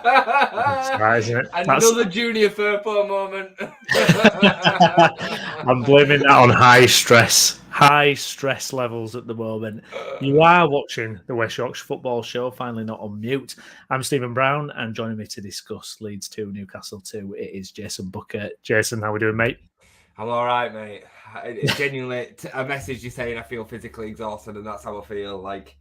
That's right, isn't it? Another Junior Firpo moment. I'm blaming that on high stress levels at the moment. You are watching the West Yorkshire Football Show, finally not on mute. I'm Stephen Brown, and joining me to discuss Leeds 2, Newcastle 2, it is Jason Booker. Jason, how we doing, mate? I'm all right, mate. Genuinely, I messaged you saying I feel physically exhausted, and that's how I feel. Like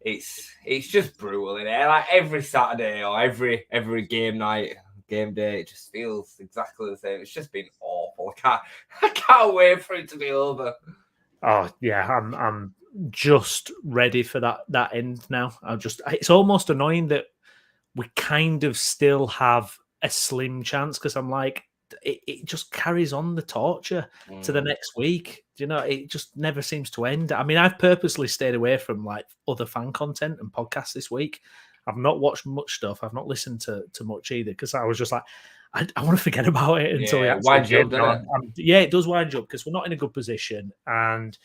it's just brutal in here. Like every Saturday or every game night, game day, it just feels exactly the same. It's just been awful. I can't wait for it to be over. Oh yeah, I'm just ready for that end now. It's almost annoying that we kind of still have a slim chance because I'm like, it just carries on the torture to the next week. You know, it just never seems to end. I mean, I've purposely stayed away from like other fan content and podcasts this week. I've not watched much stuff. I've not listened to much either because I was just like, I want to forget about it until we actually winds you up, get on. Yeah, it does wind you up because we're not in a good position and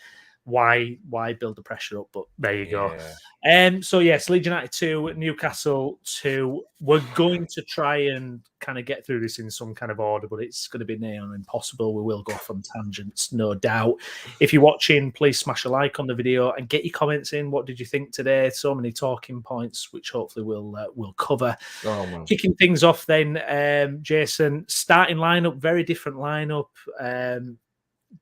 why build the pressure up? But there you go. So yes, Leeds United 2, Newcastle 2. We're going to try and kind of get through this in some kind of order, but it's going to be near impossible. We will go off on tangents, no doubt. If you're watching, please smash a like on the video and get your comments in. What did you think today? So many talking points, which hopefully we'll cover. Kicking things off then, Jason, starting lineup, very different lineup.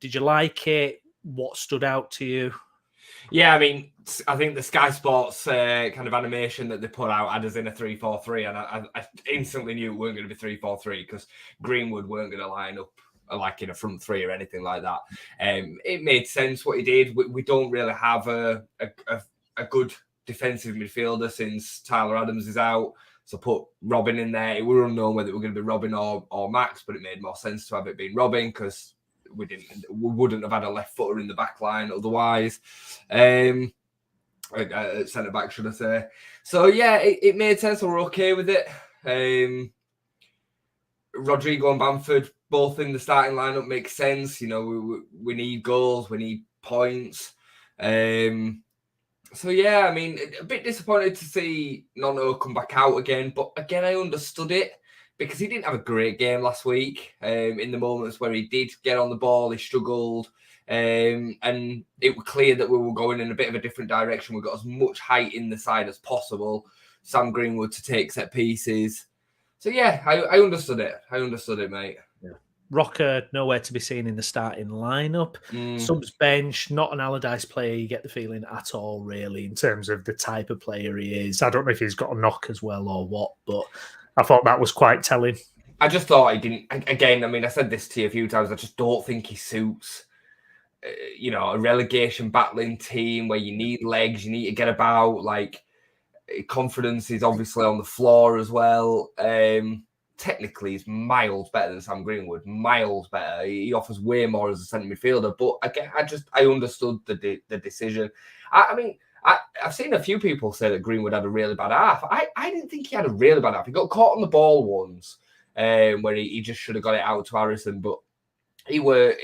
Did you like it? What stood out to you? Yeah, I mean, I think the Sky Sports kind of animation that they put out had us in a 3-4-3, and I instantly knew it weren't going to be 3-4-3 because Greenwood weren't going to line up like in a front three or anything like that. It made sense what he did. We don't really have a good defensive midfielder since Tyler Adams is out. So put Robin in there. It was unknown whether it was going to be Robin or Max, but it made more sense to have it being Robin because we wouldn't have had a left footer in the back line otherwise. Centre back, should I say. So yeah, it made sense. We're okay with it. Rodrigo and Bamford both in the starting lineup makes sense. You know, we need goals, we need points. So yeah, I mean, a bit disappointed to see Nono come back out again, but again, I understood it. Because he didn't have a great game last week. In the moments where he did get on the ball, he struggled. And it was clear that we were going in a bit of a different direction. We got as much height in the side as possible. Sam Greenwood to take set pieces. So yeah, I understood it. I understood it, mate. Yeah. Rocker, nowhere to be seen in the starting lineup. Subs bench, not an Allardyce player, you get the feeling at all, really, in terms of the type of player he is. I don't know if he's got a knock as well or what, but I thought that was quite telling. I just thought he didn't. Again, I mean, I said this to you a few times. I just don't think he suits, a relegation battling team where you need legs, you need to get about. Like, confidence is obviously on the floor as well. Technically, he's miles better than Sam Greenwood. Miles better. He offers way more as a centre midfielder. But again, I understood the decision. I mean, I've seen a few people say that Greenwood had a really bad half. I didn't think he had a really bad half. He got caught on the ball once where he just should have got it out to Harrison. But he were,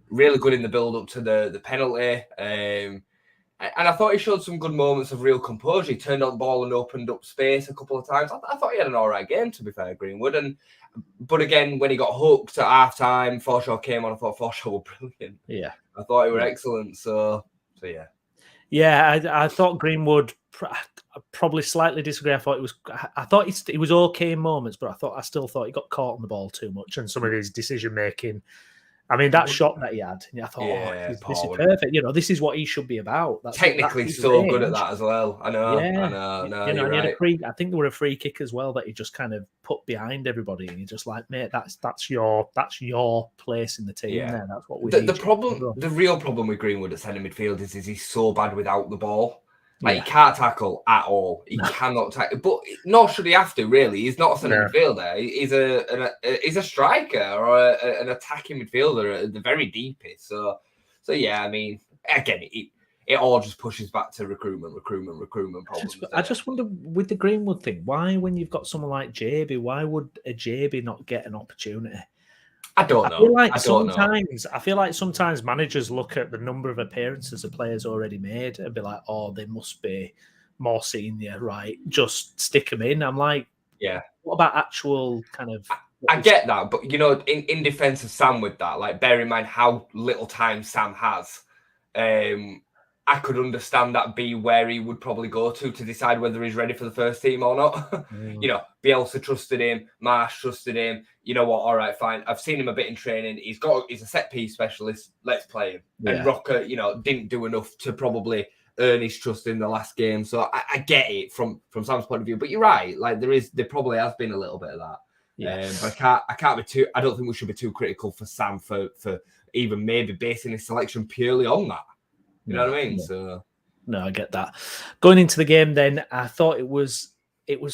really good in the build-up to the penalty. And I thought he showed some good moments of real composure. He turned on the ball and opened up space a couple of times. I thought he had an all right game, to be fair, Greenwood. But again, when he got hooked at half-time, Forshaw came on. I thought Forshaw were brilliant. Yeah. I thought he were excellent. So yeah. Yeah, I thought Greenwood probably slightly disagree. I thought he was okay in moments, but I still thought he got caught on the ball too much, and some of his decision making. I mean, that shot that he had, I thought, this is perfect. This is what he should be about. Technically so good at that as well. I know. No, he right. had a free. I think there were a free kick as well that he just kind of put behind everybody, and you're just like, mate, that's your place in the team. Yeah. There. That's what we need. The real problem with Greenwood at centre midfield is he's so bad without the ball. Like, he can't tackle at all. He cannot tackle, but nor should he have to. Really, he's not a centre midfielder. He's a striker or an attacking midfielder at the very deepest. So yeah. I mean, again, it all just pushes back to recruitment problems. I just wonder with the Greenwood thing, why when you've got someone like JB, why would a JB not get an opportunity? I don't know. I feel like sometimes managers look at the number of appearances a player's already made and be like, oh, they must be more senior, right? Just stick them in. I'm like, yeah. What about actual kind of? I get that, but in defense of Sam with that, like bear in mind how little time Sam has. I could understand that be where he would probably go to decide whether he's ready for the first team or not. Bielsa trusted him, Marsh trusted him. You know what? All right, fine. I've seen him a bit in training. He's a set piece specialist. Let's play him. Yeah. And Rocker, didn't do enough to probably earn his trust in the last game. So I get it from Sam's point of view. But you're right. Like there probably has been a little bit of that. Yeah. But I can't be too. I don't think we should be too critical for Sam for even maybe basing his selection purely on that. You know what I mean? Yeah. So no, I get that. Going into the game, then I thought it was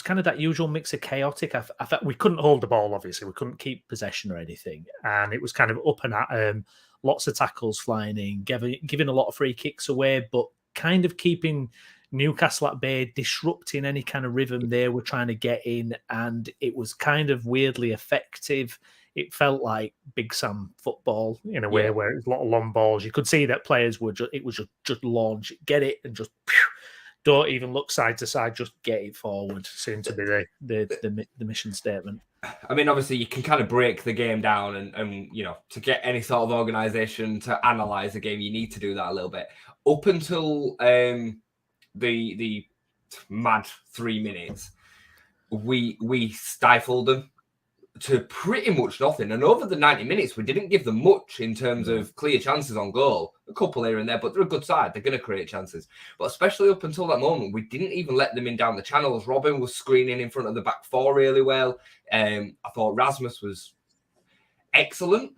kind of that usual mix of chaotic. I thought we couldn't hold the ball. Obviously, we couldn't keep possession or anything, and it was kind of up and at lots of tackles flying in, giving a lot of free kicks away, but kind of keeping Newcastle at bay, disrupting any kind of rhythm they were trying to get in, and it was kind of weirdly effective. It felt like Big Sam football in a way where it was a lot of long balls. You could see that players were just launch it, get it, and just don't even look side to side, just get it forward. Seemed to be the mission statement. I mean, obviously, you can kind of break the game down, and to get any sort of organisation to analyse the game, you need to do that a little bit. Up until the mad 3 minutes, we stifled them to pretty much nothing. And over the 90 minutes, we didn't give them much in terms of clear chances on goal. A couple here and there, but they're a good side. They're going to create chances. But especially up until that moment, we didn't even let them in down the channels. Robin was screening in front of the back four really well. I thought Rasmus was excellent.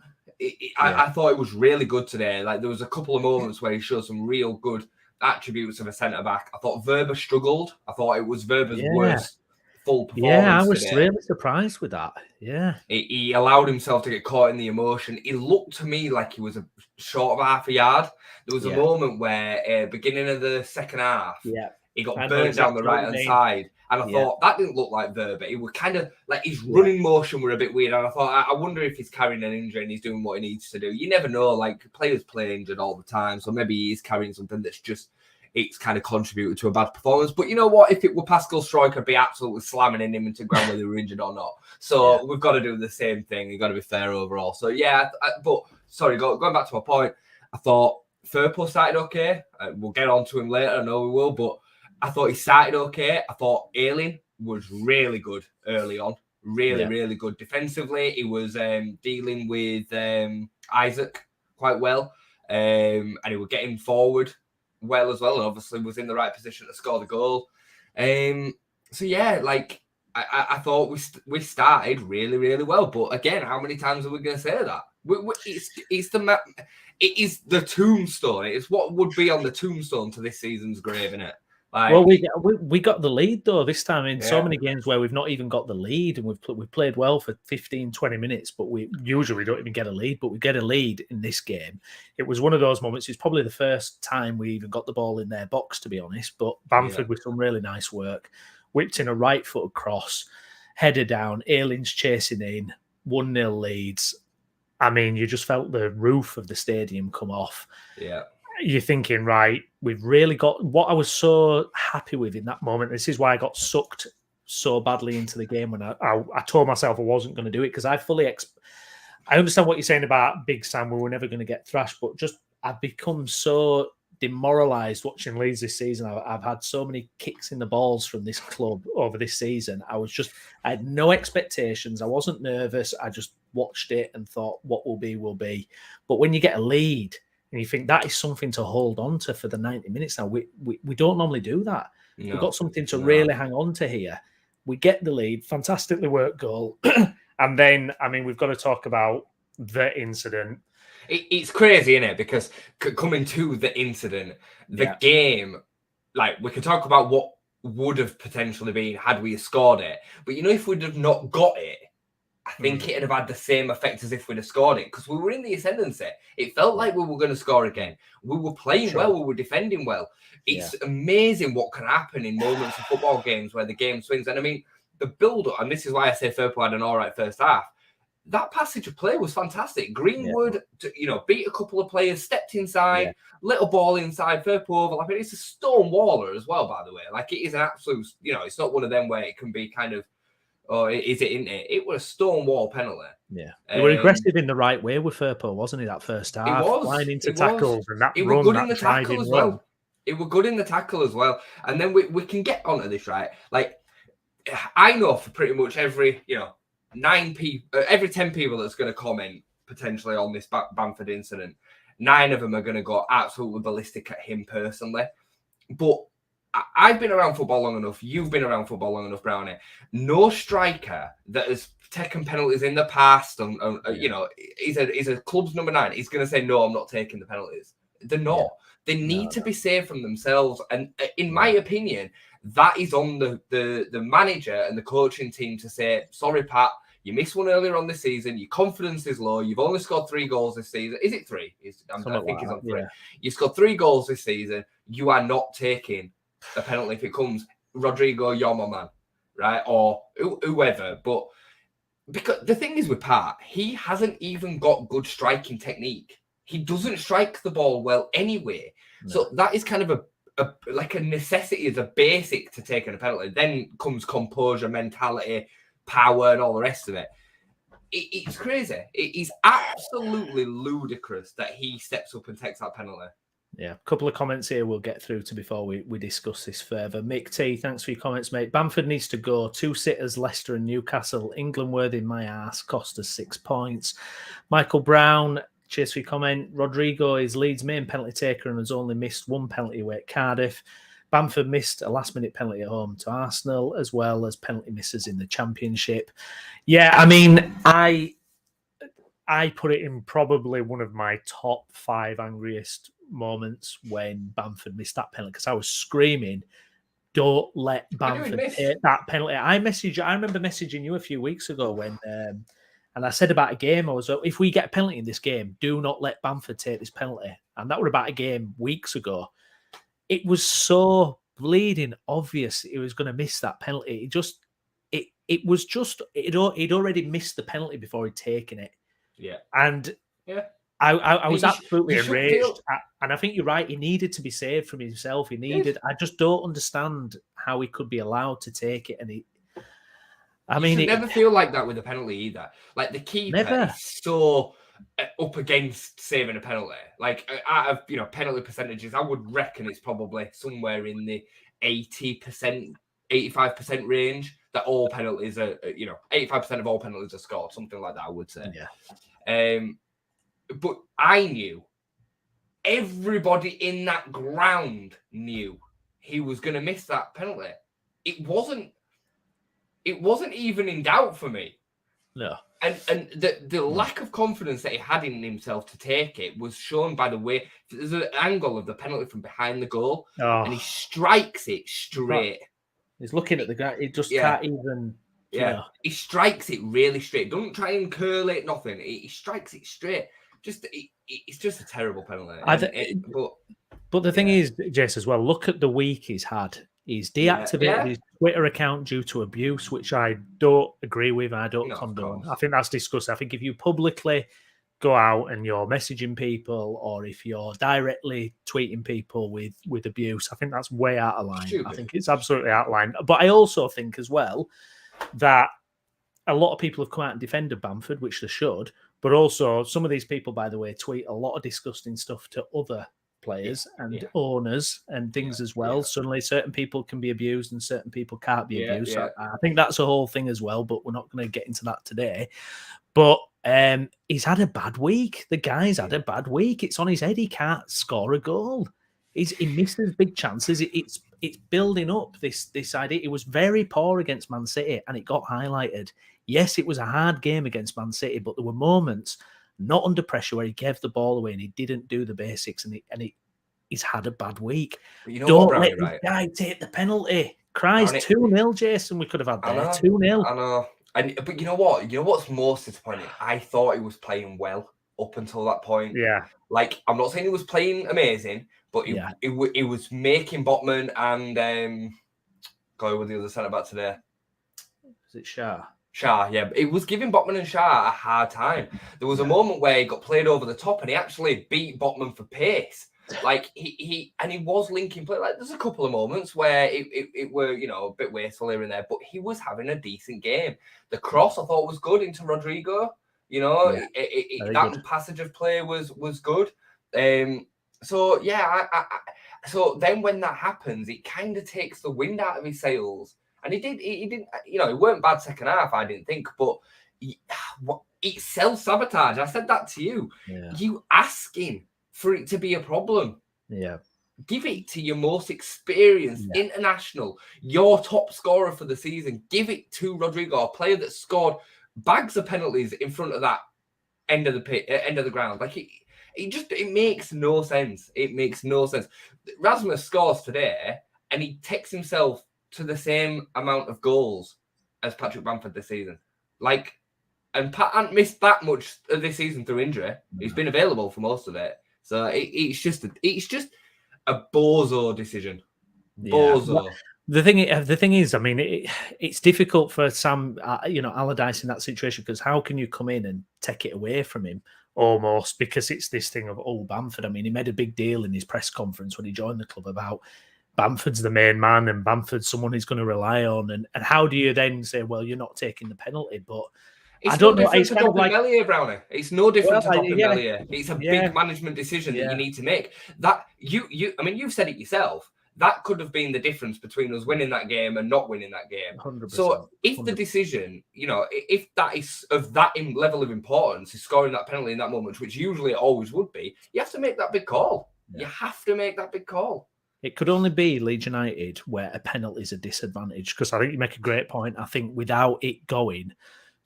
I thought it was really good today. Like there was a couple of moments where he showed some real good attributes of a centre-back. I thought Verba struggled. I thought it was Verba's worst full performance. Yeah, I was today. really surprised with that. Yeah. He allowed himself to get caught in the emotion. He looked to me like he was short of half a yard. There was a moment where, beginning of the second half, he got burned down the right-hand side. And I thought, that didn't look like Verba. It was kind of like his running motion were a bit weird. And I thought, I wonder if he's carrying an injury and he's doing what he needs to do. You never know. Like, players play injured all the time. So maybe he's carrying something that's just, it's kind of contributed to a bad performance. But you know what? If it were Pascal Stroik, I'd be absolutely slamming him into the ground whether they were injured or not. So we've got to do the same thing. You've got to be fair overall. So but sorry, going back to my point, I thought Firpo started okay. We'll get on to him later. I know we will, but I thought he started okay. I thought Ayling was really good early on. Really good. Defensively, he was dealing with Isaac quite well. And he was getting forward well as well. And obviously was in the right position to score the goal. I thought we started really, really well. But again, how many times are we going to say that? It is the tombstone. It's what would be on the tombstone to this season's grave, isn't it? Well, we got the lead, though, this time in so many games where we've not even got the lead, and we've played well for 15, 20 minutes, but we usually don't even get a lead, but we get a lead in this game. It was one of those moments. It's probably the first time we even got the ball in their box, to be honest, but Bamford with some really nice work, whipped in a right-footed cross, header down, Ayling's chasing in, 1-0 Leeds. I mean, you just felt the roof of the stadium come off. Yeah. You're thinking, right, we've really got what I was so happy with in that moment. This is why I got sucked so badly into the game when I told myself I wasn't going to do it, because I understand what you're saying about Big Sam. We were never going to get thrashed, but just I've become so demoralised watching Leeds this season. I've had so many kicks in the balls from this club over this season. I had no expectations. I wasn't nervous. I just watched it and thought, what will be, will be. But when you get a lead, and you think that is something to hold on to for the 90 minutes now. We don't normally do that. No, we've got something to really hang on to here. We get the lead, fantastically worked goal. And then, I mean, we've got to talk about the incident. It's crazy, isn't it? Because coming to the incident, the game, like we can talk about what would have potentially been had we scored it. But if we'd have not got it, I think it'd have had the same effect as if we'd have scored it, because we were in the ascendancy. It felt like we were going to score again. We were playing well. We were defending well. It's amazing what can happen in moments of football games where the game swings. And I mean, the build-up, and this is why I say Firpo had an all right first half. that passage of play was fantastic. Greenwood, beat a couple of players, stepped inside, little ball inside, fair overlap. It's a stone waller as well, by the way. Like, it is an absolute, it's not one of them where it can be kind of, oh, is it in it? It was a stone wall penalty. Yeah, they were aggressive in the right way with Firpo, wasn't he? That first half, it was flying into tackles and that it run, was good that in the tackle as well. It was good in the tackle as well. And then we can get onto this, right? Like, I know for pretty much every 9 people, every 10 people that's going to comment potentially on this Bamford incident, 9 of them are going to go absolutely ballistic at him personally. But I've been around football long enough. You've been around football long enough, Brownie. No striker that has taken penalties in the past, he's a club's number 9. He's going to say, no, I'm not taking the penalties. They're not. Yeah. They need to be saved from themselves. And in my opinion, that is on the manager and the coaching team to say, sorry, Pat, you missed one earlier on this season. Your confidence is low. You've only scored 3 goals this season. Is it 3? I think he's on 3. Yeah. You scored 3 goals this season. You are not taking a penalty if it comes. Rodrigo, you're my man, right? Or whoever. But because the thing is with Pat, he hasn't even got good striking technique. He doesn't strike the ball well anyway. No. So that is kind of a necessity, as a basic to taking a penalty. Then comes composure, mentality, power, and all the rest of it. It's crazy. It is absolutely ludicrous that he steps up and takes that penalty. Yeah, a couple of comments here we'll get through to before we discuss this further. Mick T, thanks for your comments, mate. Bamford needs to go. 2 sitters, Leicester and Newcastle. England worthy my ass, cost us 6 points. Michael Brown, cheers for your comment. Rodrigo is Leeds' main penalty taker and has only missed 1 penalty away at Cardiff. Bamford missed a last-minute penalty at home to Arsenal, as well as penalty misses in the Championship. Yeah, I mean, I put it in probably one of my top 5 angriest moments when Bamford missed that penalty, because I was screaming, don't let Bamford take that penalty. I remember messaging you a few weeks ago when... and I said about a game, I was like, if we get a penalty in this game, do not let Bamford take this penalty. And that was about a game weeks ago. It was so bleeding obvious he was going to miss that penalty. He'd already missed the penalty before he'd taken it. Yeah. And I was absolutely enraged. And I think you're right. He needed to be saved from himself. I just don't understand how he could be allowed to take it. And you should never feel like that with a penalty either. Like, the keeper is so up against saving a penalty. Like, out of penalty percentages, I would reckon it's probably somewhere in the 80%, 85% range that all penalties are. 85% of all penalties are scored, something like that, I would say. Yeah. But I knew, everybody in that ground knew he was going to miss that penalty. It wasn't even in doubt for me. No. And the lack of confidence that he had in himself to take it was shown by the way there's an angle of the penalty from behind the goal, and he strikes it straight. He's looking at the guy. He just can't even. Yeah, he strikes it really straight. Don't try and curl it. Nothing. He strikes it straight. It's just a terrible penalty. But the thing is, Jace, as well, look at the week he's had. He's deactivated his Twitter account due to abuse, which I don't agree with. I don't condone. I think that's disgusting. I think if you publicly go out and you're messaging people, or if you're directly tweeting people with abuse, I think that's way out of line. Stupid. I think it's absolutely out of line. But I also think as well that a lot of people have come out and defended Bamford, which they should. But also, some of these people, by the way, tweet a lot of disgusting stuff to other players and owners and things as well. Suddenly certain people can be abused and certain people can't be abused. So I think that's a whole thing as well, but we're not going to get into that today. But he's had a bad week. The guy's had a bad week. It's on his head. He can't score a goal. He misses big chances. It's building up this idea. It was very poor against Man City and it got highlighted. Yes, it was a hard game against Man City, but there were moments not under pressure where he gave the ball away and he didn't do the basics, and he's had a bad week. Don't let the guy take the penalty. Cries 2-0, Jason. We could have had there 2-0. I know. But you know what? You know what's most disappointing? I thought he was playing well up until that point. Yeah. Like, I'm not saying he was playing amazing, but he was making Botman and go with the other centre back today. Is it Shah? Shah, yeah. It was giving Botman and Shah a hard time. There was a moment where he got played over the top and he actually beat Botman for pace. Like he was linking play. Like there's a couple of moments where it were, you know, a bit wasteful here and there, but he was having a decent game. The cross I thought was good into Rodrigo. You know, that good passage of play was good. So yeah, so then when that happens, it kind of takes the wind out of his sails. And he didn't, you know, it weren't bad second half, I didn't think, but it's self-sabotage. I said that to you. Yeah. You asking for it to be a problem. Yeah. Give it to your most experienced international, your top scorer for the season. Give it to Rodrigo, a player that scored bags of penalties in front of that end of the ground. Like it makes no sense. It makes no sense. Rasmus scores today and he takes himself to the same amount of goals as Patrick Bamford this season. Like, and Pat hasn't missed that much of this season through injury. He's been available for most of it. So it's just a bozo decision. Bozo. Yeah. The thing is, I mean, it's difficult for Sam, you know, Allardyce in that situation, because how can you come in and take it away from him almost? Because it's this thing of, oh, Bamford. I mean, he made a big deal in his press conference when he joined the club about Bamford's the main man and Bamford's someone he's going to rely on. And how do you then say, well, you're not taking the penalty? But I don't know. It's kind of like Melier, Brownie. It's no different to dropping Melier. It's a big management decision that you need to make. That I mean, you've said it yourself. That could have been the difference between us winning that game and not winning that game. 100%, so if the decision, you know, if that is of that level of importance, is scoring that penalty in that moment, which usually it always would be, you have to make that big call. You have to make that big call. It could only be Leeds United where a penalty is a disadvantage, because I think you make a great point. I think without it going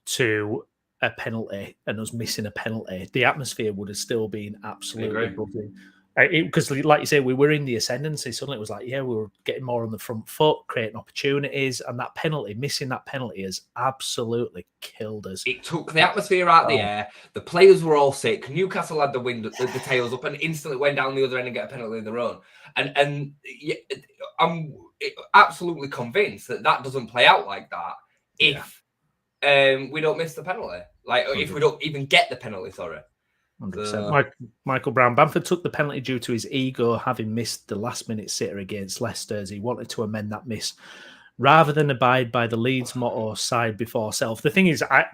to a penalty and us missing a penalty, the atmosphere would have still been absolutely buzzing. Because, like you say, we were in the ascendancy. Suddenly it was like, we were getting more on the front foot, creating opportunities, and that penalty, missing that penalty, has absolutely killed us. It took the atmosphere out of the air. The players were all sick. Newcastle had the tails up and instantly went down the other end and get a penalty of their own. And I'm absolutely convinced that doesn't play out like that if we don't miss the penalty. Like, if we don't even get the penalty, sorry. 100%. Michael Brown. Bamford took the penalty due to his ego, having missed the last-minute sitter against Leicester, as he wanted to amend that miss rather than abide by the Leeds motto, side before self. The thing is, I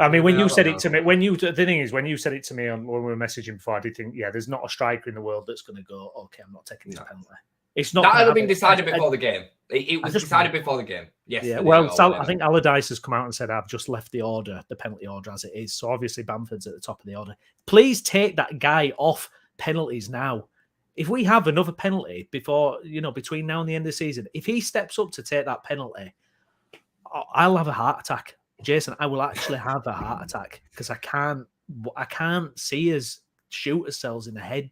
mean, when you said it to me, when you said it to me when we were messaging before, I did think, there's not a striker in the world that's going to go, okay, I'm not taking this penalty. It's not that had been decided before the game. It was decided before the game. Yes. Yeah. Well, I think Allardyce has come out and said, I've just left the penalty order as it is. So obviously Bamford's at the top of the order. Please take that guy off penalties now. If we have another penalty between now and the end of the season, if he steps up to take that penalty, I'll have a heart attack. Jason, I will actually have a heart attack, because I can't see us shoot ourselves in the head.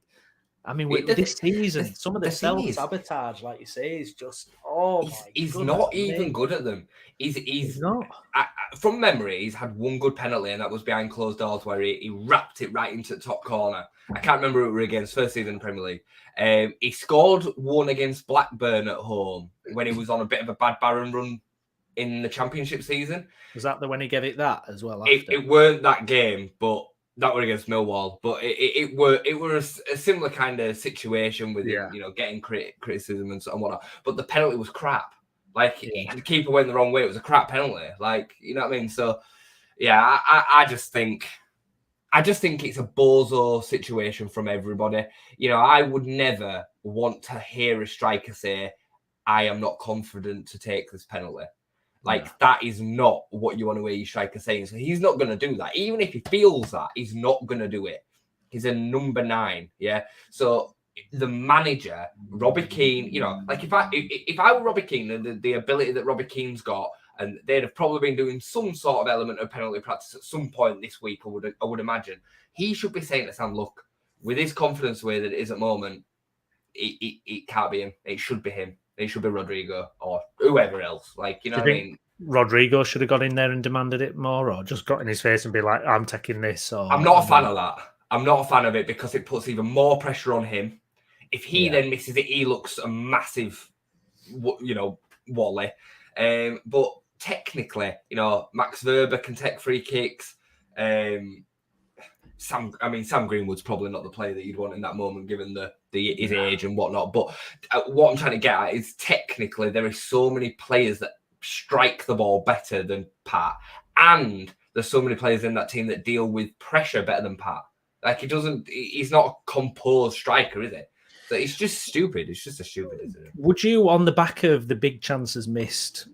I mean, this season, some of the self-sabotage, like you say, is just, he's not even good at them. He's not. From memory, he's had one good penalty, and that was behind closed doors where he wrapped it right into the top corner. I can't remember who it were against, first season in the Premier League. He scored one against Blackburn at home when he was on a bit of a bad Barron run in the Championship season. Was that the when he gave it that as well? It weren't that game, but that were against Millwall, but it were a similar kind of situation with him, getting criticism and whatnot. But the penalty was crap. Like the keeper went the wrong way. It was a crap penalty. Like, you know what I mean? So yeah, I just think it's a bozo situation from everybody. You know, I would never want to hear a striker say, "I am not confident to take this penalty." Like, that is not what you want to hear your striker saying. So he's not going to do that. Even if he feels that, he's not going to do it. He's a number 9, yeah? So the manager, Robbie Keane, like if I were Robbie Keane and the ability that Robbie Keane's got, and they'd have probably been doing some sort of element of penalty practice at some point this week, I would imagine, he should be saying to Sam, look, with his confidence the way that it is at the moment, it can't be him. It should be him. It should be Rodrigo or whoever else. Like, you know what I mean? Rodrigo should have got in there and demanded it more, or just got in his face and be like, I'm taking this. Or I'm not a fan of that. I'm not a fan of it, because it puts even more pressure on him. If he then misses it, he looks a massive, wally. But technically, you know, Max Verber can take free kicks. Sam Greenwood's probably not the player that you'd want in that moment, given his age and whatnot. But what I'm trying to get at is technically there are so many players that strike the ball better than Pat, and there's so many players in that team that deal with pressure better than Pat. Like he's not a composed striker, is it? So it's just stupid. It's just a stupid, isn't it? Would you, on the back of the big chances missed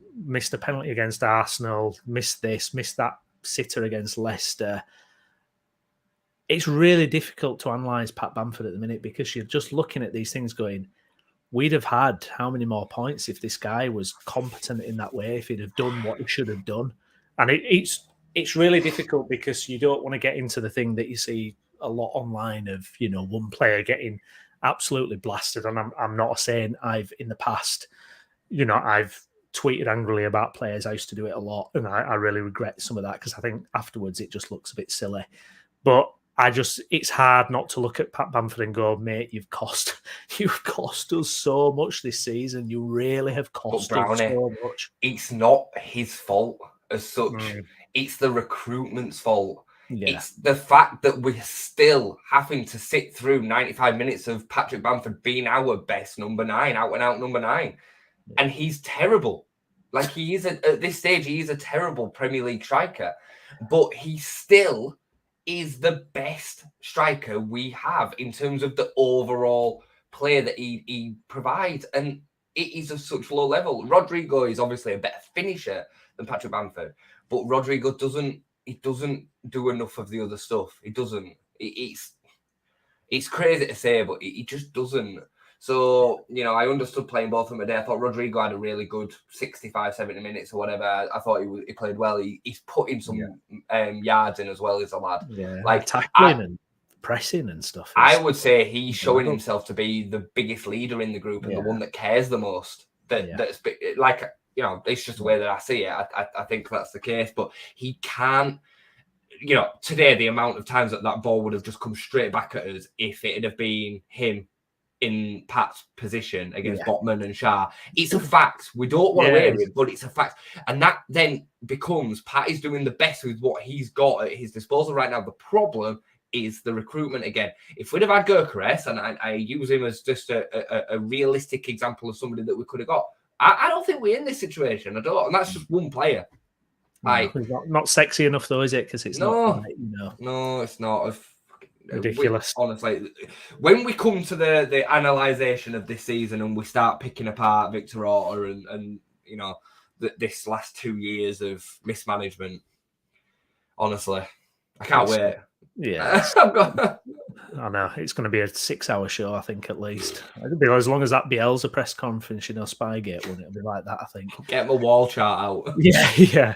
a penalty against Arsenal, missed that sitter against Leicester? It's really difficult to analyse Pat Bamford at the minute because you're just looking at these things going, we'd have had how many more points if this guy was competent in that way, if he'd have done what he should have done. And it's really difficult because you don't want to get into the thing that you see a lot online of, you know, one player getting absolutely blasted. And I'm not saying in the past, you know, I've tweeted angrily about players. I used to do it a lot. And I really regret some of that because I think afterwards it just looks a bit silly. But it's hard not to look at Pat Bamford and go, mate, you've cost us so much this season. You really have cost us so much. It's not his fault as such. It's the recruitment's fault. Yeah. It's the fact that we're still having to sit through 95 minutes of Patrick Bamford being our best number 9, out and out number 9. Yeah. And he's terrible. Like he is at this stage, he is a terrible Premier League striker, but he still is the best striker we have in terms of the overall player that he provides. And it is of such low level. Rodrigo is obviously a better finisher than Patrick Bamford, but Rodrigo doesn't do enough of the other stuff. He doesn't. It's crazy to say, but he just doesn't. So, you know, I understood playing both of them today. I thought Rodrigo had a really good 65, 70 minutes or whatever. I thought he played well. He's put in some yards in as well as a lad. Yeah, like tackling and pressing and stuff. I would say he's showing himself to be the biggest leader in the group and the one that cares the most. That's like, you know, it's just the way that I see it. I think that's the case, but he can't. You know, today the amount of times that ball would have just come straight back at us if it had been him in Pat's position against Botman and Shah. It's a fact. We don't want to hear it, but it's a fact. And that then becomes Pat is doing the best with what he's got at his disposal right now. The problem is the recruitment again. If we'd have had Gyökeres, and I use him as just a realistic example of somebody that we could have got, I don't think we're in this situation. I don't. And that's just one player. It's not sexy enough though, is it? Because it's not. You know. No, it's not. Ridiculous. Honestly, when we come to the analysation of this season and we start picking apart Victor Orta and you know this last 2 years of mismanagement, honestly, I can't wait. Yeah, I know it's going to be a 6-hour show. I think at least it'll be as long as that Bielsa press conference, you know, Spygate, won't it? It'll be like that. I think. Get my wall chart out. Yeah.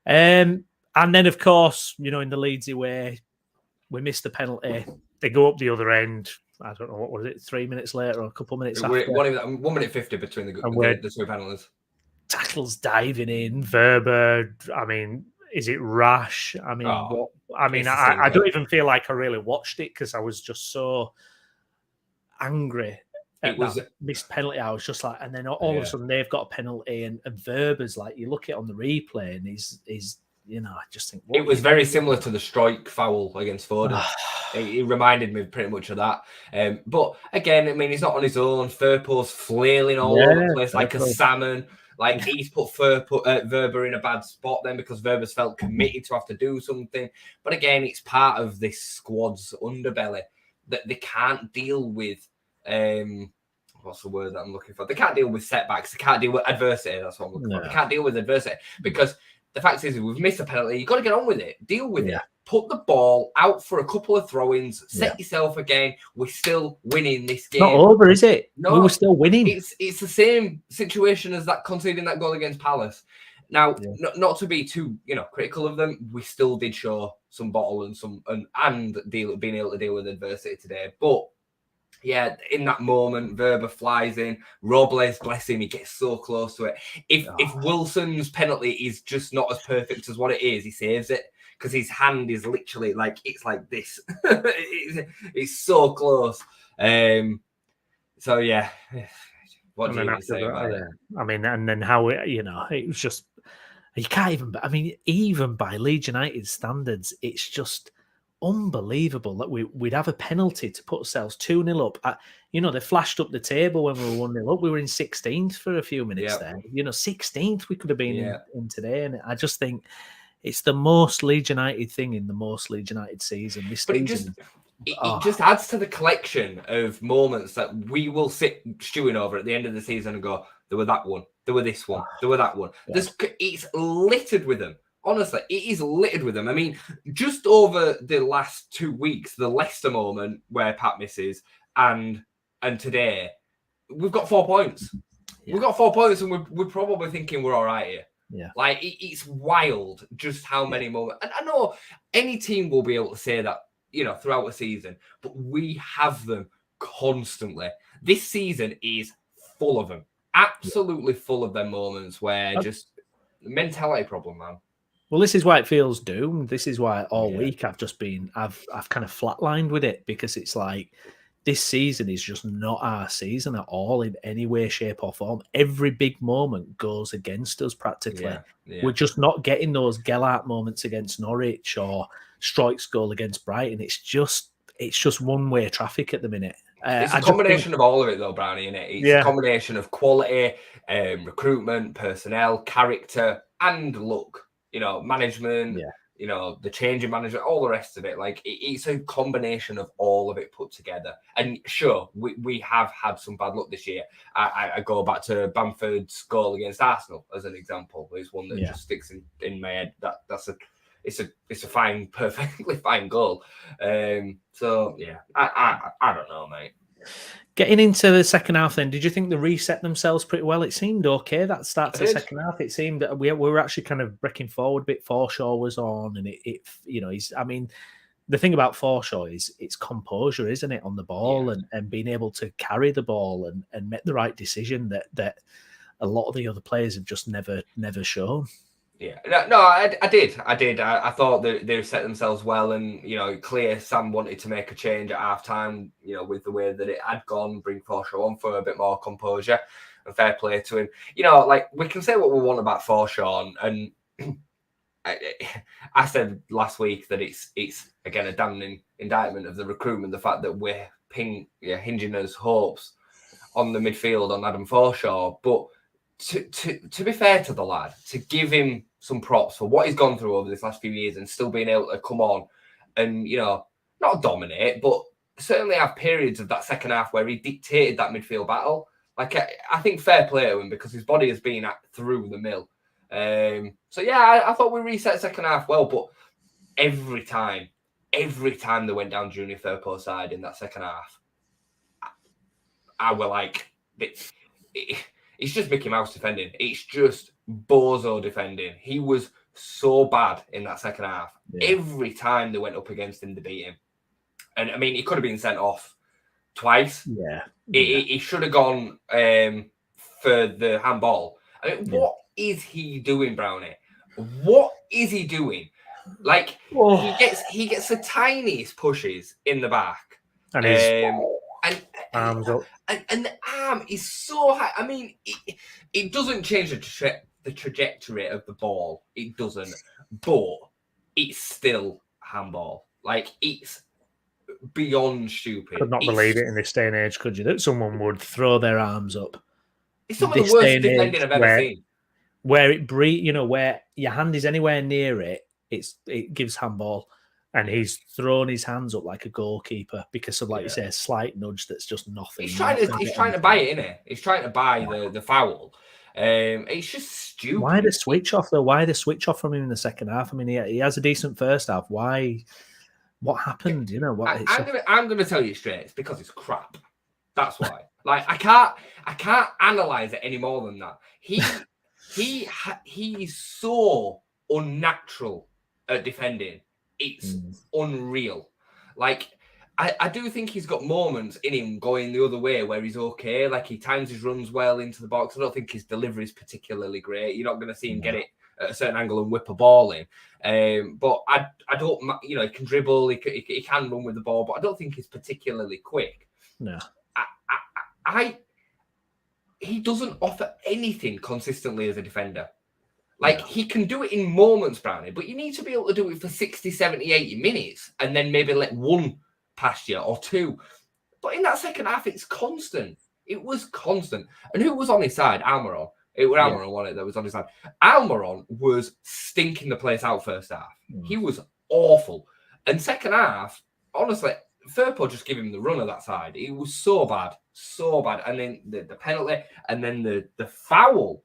And then of course, you know, in the Leeds way, we missed the penalty. They go up the other end. I don't know, what was it, 3 minutes later or a couple of minutes after? 1 minute 50 between the two penalties. Tackles diving in. Verber, I mean, is it rash? I mean, I don't even feel like I really watched it because I was just so angry at that missed penalty. I was just like, and then all of a sudden they've got a penalty and Verber's like, you look at it on the replay and he's you know, I just think it was very similar to the strike foul against Foden. It reminded me pretty much of that. But again, I mean, he's not on his own. Firpo's flailing all over the place like a salmon. Like he's put Verber in a bad spot then because Verber's felt committed to have to do something. But again, it's part of this squad's underbelly that they can't deal with. What's the word that I'm looking for? They can't deal with setbacks. They can't deal with adversity. That's what I'm looking for. They can't deal with adversity because the fact is, we've missed a penalty. You've got to get on with it. Deal with it. Put the ball out for a couple of throw-ins. Set yourself again. We're still winning this game. Not over, is it? No, we were still winning. It's the same situation as that conceding that goal against Palace. Now, not to be too critical of them, we still did show some bottle and being able to deal with adversity today. But yeah, in that moment, Verber flies in. Robles, bless him, he gets so close to it. If Wilson's penalty is just not as perfect as what it is, he saves it because his hand is literally like it's like this. it's so close. So yeah, what do you say about it? I mean, and then how it was just You can't even. I mean, even by Leeds United standards, it's just unbelievable that we'd have a penalty to put ourselves 2-0 up. They flashed up the table when we were 1-0 up. We were in 16th for a few minutes there. 16th we could have been in today. And I just think it's the most Leeds United thing in the most Leeds United season. This season. It just adds to the collection of moments that we will sit stewing over at the end of the season and go, there were that one, there were this one, there were that one. It's littered with them. Honestly, it is littered with them. I mean, just over the last 2 weeks, the Leicester moment where Pat misses and today, we've got 4 points. Yeah. We've got 4 points and we're probably thinking we're all right here. Yeah. Like, it's wild just how many moments. And I know any team will be able to say that, throughout a season, but we have them constantly. This season is full of them. Absolutely full of them moments where just mentality problem, man. Well, this is why it feels doomed. This is why all week I've kind of flatlined with it, because it's like this season is just not our season at all in any way, shape or form. Every big moment goes against us practically. Yeah. We're just not getting those Gellert moments against Norwich or Strike's goal against Brighton. It's just one-way traffic at the minute. It's a combination of all of it, though, Brownie, isn't it? It's a combination of quality, recruitment, personnel, character, and luck. Management, the change in management, all the rest of it. Like, it's a combination of all of it put together. And sure, we have had some bad luck this year. I go back to Bamford's goal against Arsenal as an example. It's one that just sticks in my head. It's a fine, perfectly fine goal. So yeah, I don't know, mate. Getting into the second half, then, did you think they reset themselves pretty well? It seemed okay, that start to the second half. It seemed that we were actually kind of breaking forward a bit. Forshaw was on, and the thing about Forshaw is it's composure, isn't it, on the ball, and being able to carry the ball and make the right decision that a lot of the other players have just never shown. Yeah, no, I did. I thought they set themselves well, and clear Sam wanted to make a change at halftime. With the way that it had gone, bring Forshaw on for a bit more composure, and fair play to him. Like, we can say what we want about Forshaw, and I said last week that it's again a damning indictment of the recruitment, the fact that we're hinging as hopes on the midfield on Adam Forshaw, but. To be fair to the lad, to give him some props for what he's gone through over this last few years and still being able to come on and, not dominate, but certainly have periods of that second half where he dictated that midfield battle. Like, I think fair play to him because his body has been through the mill. So, yeah, I thought we reset second half well, but every time they went down junior third post side in that second half, I were like... It's just Mickey Mouse defending. It's just bozo defending. He was so bad in that second half. Yeah. Every time they went up against him, they beat him. And, I mean, he could have been sent off twice. Yeah. He should have gone for the handball. I mean, what is he doing, Brownie? What is he doing? Like, he gets the tiniest pushes in the back. And arms up. And the arm is so high. I mean, it doesn't change the trajectory of the ball. It doesn't. But it's still handball. Like, it's beyond stupid. Could not believe it in this day and age, could you? That someone would throw their arms up. It's some of the worst defending I've ever seen. Where it where your hand is anywhere near it, it gives handball. And he's thrown his hands up like a goalkeeper because of, like you say, a slight nudge that's just nothing. He's trying to buy it, isn't it? He's trying to buy the foul. It's just stupid. Why the switch off, though? Why the switch off from him in the second half? I mean, he has a decent first half. Why? What happened? I'm going to tell you straight. It's because it's crap. That's why. Like, I can't analyze it any more than that. He's so unnatural at defending. It's unreal. Like, I do think he's got moments in him going the other way where he's okay. Like, he times his runs well into the box. I don't think his delivery is particularly great. You're not going to see him get it at a certain angle and whip a ball in. But I don't, he can dribble, he can run with the ball, but I don't think he's particularly quick. No. He doesn't offer anything consistently as a defender. Like, he can do it in moments, Brownie, but you need to be able to do it for 60, 70, 80 minutes and then maybe let one past you or two. But in that second half, it's constant. It was constant. And who was on his side? Almiron. It was Almiron, wasn't it, that was on his side. Almiron was stinking the place out first half. He was awful. And second half, honestly, Firpo just gave him the run of that side. It was so bad. So bad. And then the penalty, and then the foul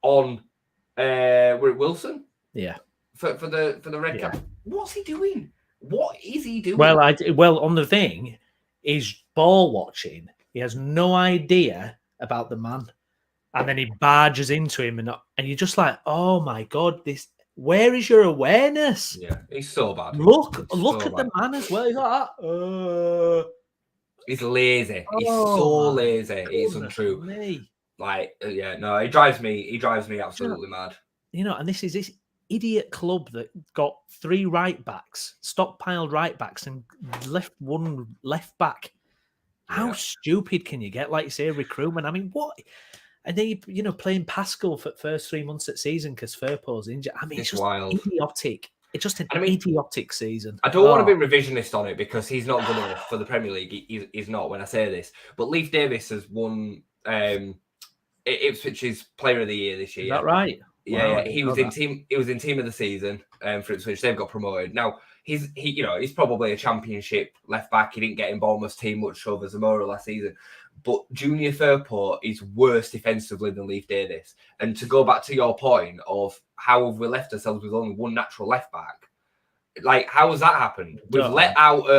on Wilson. Yeah. For the red card. What's he doing? What is he doing? Well, on the thing, he's ball watching. He has no idea about the man. And then he barges into him, and you're just like, oh my God, where is your awareness? Yeah, he's so bad. Look at the man as well. He's like, he's lazy. He's so lazy. It's untrue. Me. Like, no, he drives me absolutely mad. And this is this idiot club that got 3 right backs, stockpiled right backs, and left one left back. How stupid can you get? Like you say, recruitment. I mean, what? And then playing Pascal for the first 3 months of season because Firpo's injured. I mean, it's just wild. Idiotic. It's just an idiotic season. I don't want to be revisionist on it because he's not good enough for the Premier League. He's not when I say this. But Leif Davis has won Ipswich's Player of the Year this year. Is that right? Yeah, he was in team of the season for Ipswich. They've got promoted. Now he's probably a championship left back. He didn't get in Bournemouth's team much over Zamora last season. But Junior Firpo is worse defensively than Leif Davis. And to go back to your point of how have we left ourselves with only one natural left back, like how has that happened? We've let out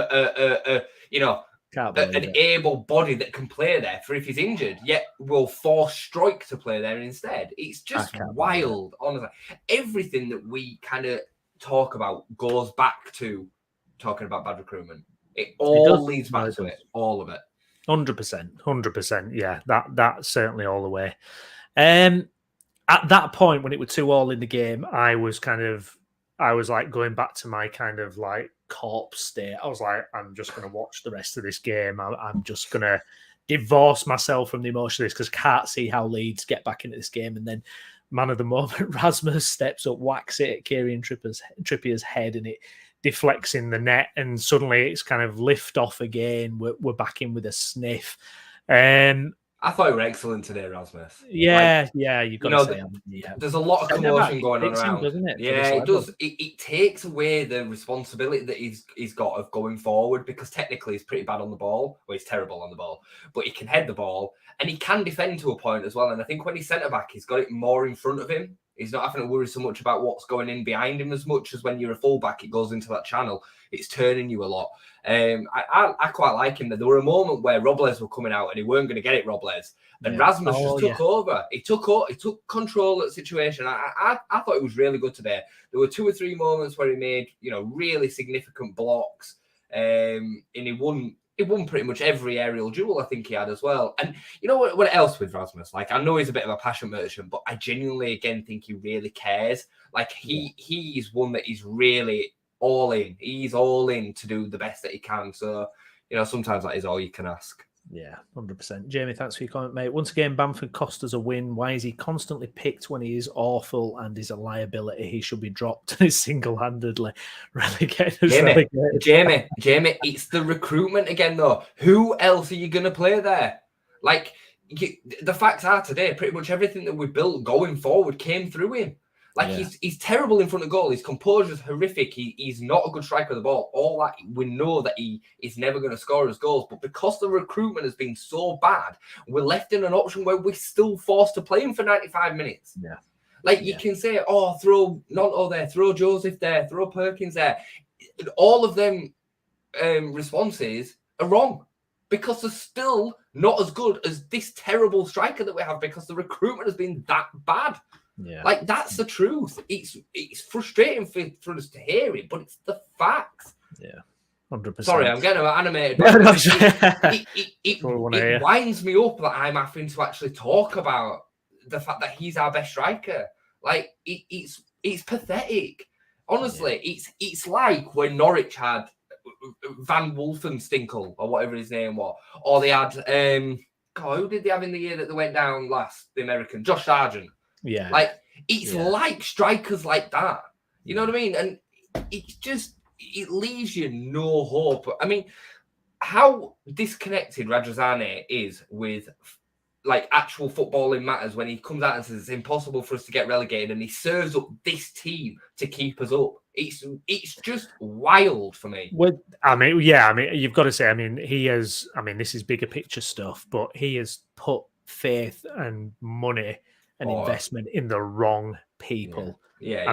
an able body that can play there for if he's injured, yet we'll force Stroik to play there instead. It's just wild, honestly. Everything that we kind of talk about goes back to talking about bad recruitment. It all leads back to it, all of it. 100%. Yeah, that's certainly all the way. At that point, when it was 2-2 in the game, I was like going back to my kind of like corpse state. I was like, I'm just going to watch the rest of this game. I'm just going to divorce myself from the emotion of this because I can't see how Leeds get back into this game. And then, man of the moment, Rasmus steps up, whacks it at Kieran Trippier's head, and it deflects in the net, and suddenly it's kind of lift off again. We're back in with a sniff. I thought you were excellent today, Rasmus. Yeah, you've got to say. There's a lot of commotion going on around. Doesn't it? Yeah, it does. It takes away the responsibility that he's got of going forward because technically he's pretty bad on the ball. Well, he's terrible on the ball, but he can head the ball and he can defend to a point as well. And I think when he's centre back, he's got it more in front of him. He's not having to worry so much about what's going in behind him as much as when you're a fullback, it goes into that channel. It's turning you a lot. I quite like him. There were a moment where Robles were coming out and he weren't going to get it, Robles. And Rasmus just took over. He took control of the situation. I thought it was really good today. There were 2 or 3 moments where he made, really significant blocks. And he won pretty much every aerial duel I think he had as well. And you know what else with Rasmus? Like, I know he's a bit of a passion merchant, but I genuinely, again, think he really cares. Like, he's one that is really all in. He's all in to do the best that he can. So, sometimes that is all you can ask. Yeah, 100%. Jamie, thanks for your comment, mate. Once again, Bamford cost us a win. Why is he constantly picked when he is awful and is a liability? He should be dropped single-handedly. Relegated. Jamie, it's the recruitment again, though. Who else are you going to play there? Like, the facts are today, pretty much everything that we built going forward came through him. Like, he's terrible in front of goal. His composure is horrific. He's not a good striker of the ball. All that, we know that he is never going to score his goals. But because the recruitment has been so bad, we're left in an option where we're still forced to play him for 95 minutes. Yeah. Like, you can say, throw Nonto there, throw Joseph there, throw Perkins there. All of them responses are wrong because they're still not as good as this terrible striker that we have because the recruitment has been that bad. Yeah, like that's the truth. It's frustrating for us to hear it, but it's the facts. Yeah, 100%. Sorry, I'm getting animated. It winds me up that I'm having to actually talk about the fact that he's our best striker. Like it's pathetic. Honestly, it's like when Norwich had Van Wolfenstinkle or whatever his name was, or they had who did they have in the year that they went down last? The American Josh Sargent. Yeah. Like, it's like strikers like that. You know what I mean? And it leaves you no hope. I mean, how disconnected Radrizzani is with like actual footballing matters when he comes out and says it's impossible for us to get relegated, and he serves up this team to keep us up. It's just wild for me. Well, I mean, you've got to say, he has. This is bigger picture stuff, but he has put faith and money and investment in the wrong people. Yeah.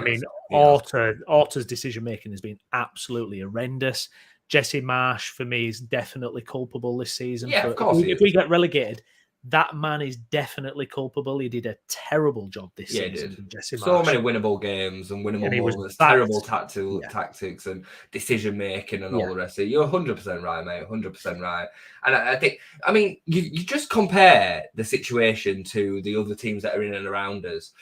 Orta's decision making has been absolutely horrendous. Jesse Marsh, for me, is definitely culpable this season. Yeah, of course. If we get relegated, that man is definitely culpable. He did a terrible job this season. Jesse Marsh. So many winnable games and winnable moments, terrible tactics and decision making and all the rest of it. You're 100% right, mate. 100% right. And I think, you just compare the situation to the other teams that are in and around us.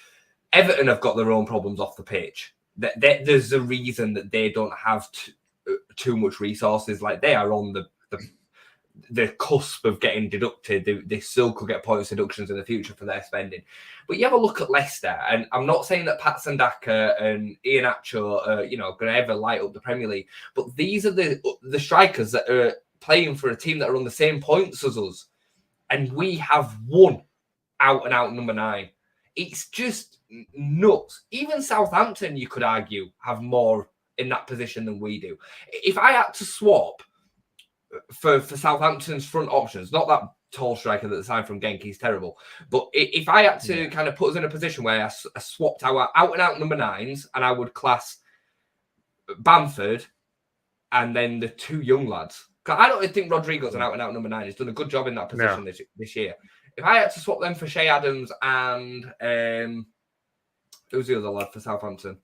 Everton have got their own problems off the pitch. There's a reason that they don't have too much resources. Like, they are on the cusp of getting deducted. They still could get points deductions in the future for their spending. But you have a look at Leicester, and I'm not saying that Pat Sandaka and Ian Acho are, going to ever light up the Premier League, but these are the strikers that are playing for a team that are on the same points as us, and we have one out and out number 9. It's just nuts. Even Southampton, you could argue, have more in that position than we do. If I had to swap for Southampton's front options, not that tall striker that signed from Genk, he's terrible. But if I had to kind of put us in a position where I swapped our out and out number 9s, and I would class Bamford and then the 2 young lads. I don't think Rodrigo's an out and out number 9. He's done a good job in that position this year. If I had to swap them for Shea Adams and who's the other lad for Southampton?